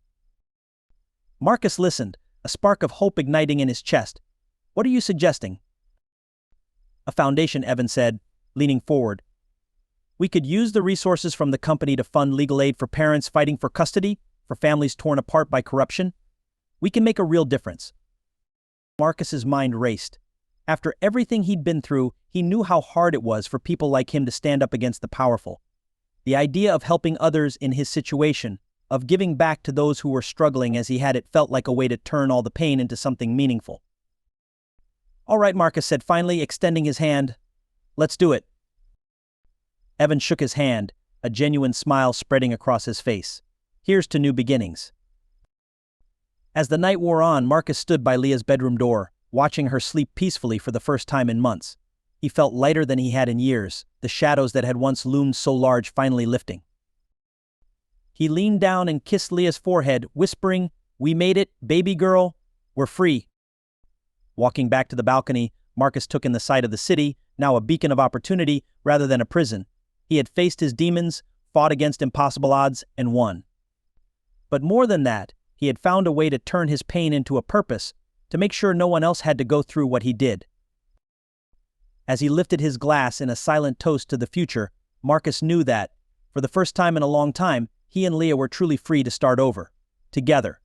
Marcus listened, a spark of hope igniting in his chest. "What are you suggesting?" "A foundation," Evan said, leaning forward. "We could use the resources from the company to fund legal aid for parents fighting for custody, for families torn apart by corruption. We can make a real difference." Marcus's mind raced. After everything he'd been through, he knew how hard it was for people like him to stand up against the powerful. The idea of helping others in his situation, of giving back to those who were struggling as he had it, felt like a way to turn all the pain into something meaningful. "All right," Marcus said finally, extending his hand. "Let's do it." Evan shook his hand, a genuine smile spreading across his face. Here's to new beginnings. As the night wore on, Marcus stood by Leah's bedroom door, watching her sleep peacefully for the first time in months. He felt lighter than he had in years, the shadows that had once loomed so large finally lifting. He leaned down and kissed Leah's forehead, whispering, "We made it, baby girl. We're free." Walking back to the balcony, Marcus took in the sight of the city, now a beacon of opportunity rather than a prison. He had faced his demons, fought against impossible odds, and won. But more than that, he had found a way to turn his pain into a purpose, to make sure no one else had to go through what he did. As he lifted his glass in a silent toast to the future, Marcus knew that, for the first time in a long time, he and Leah were truly free to start over, together.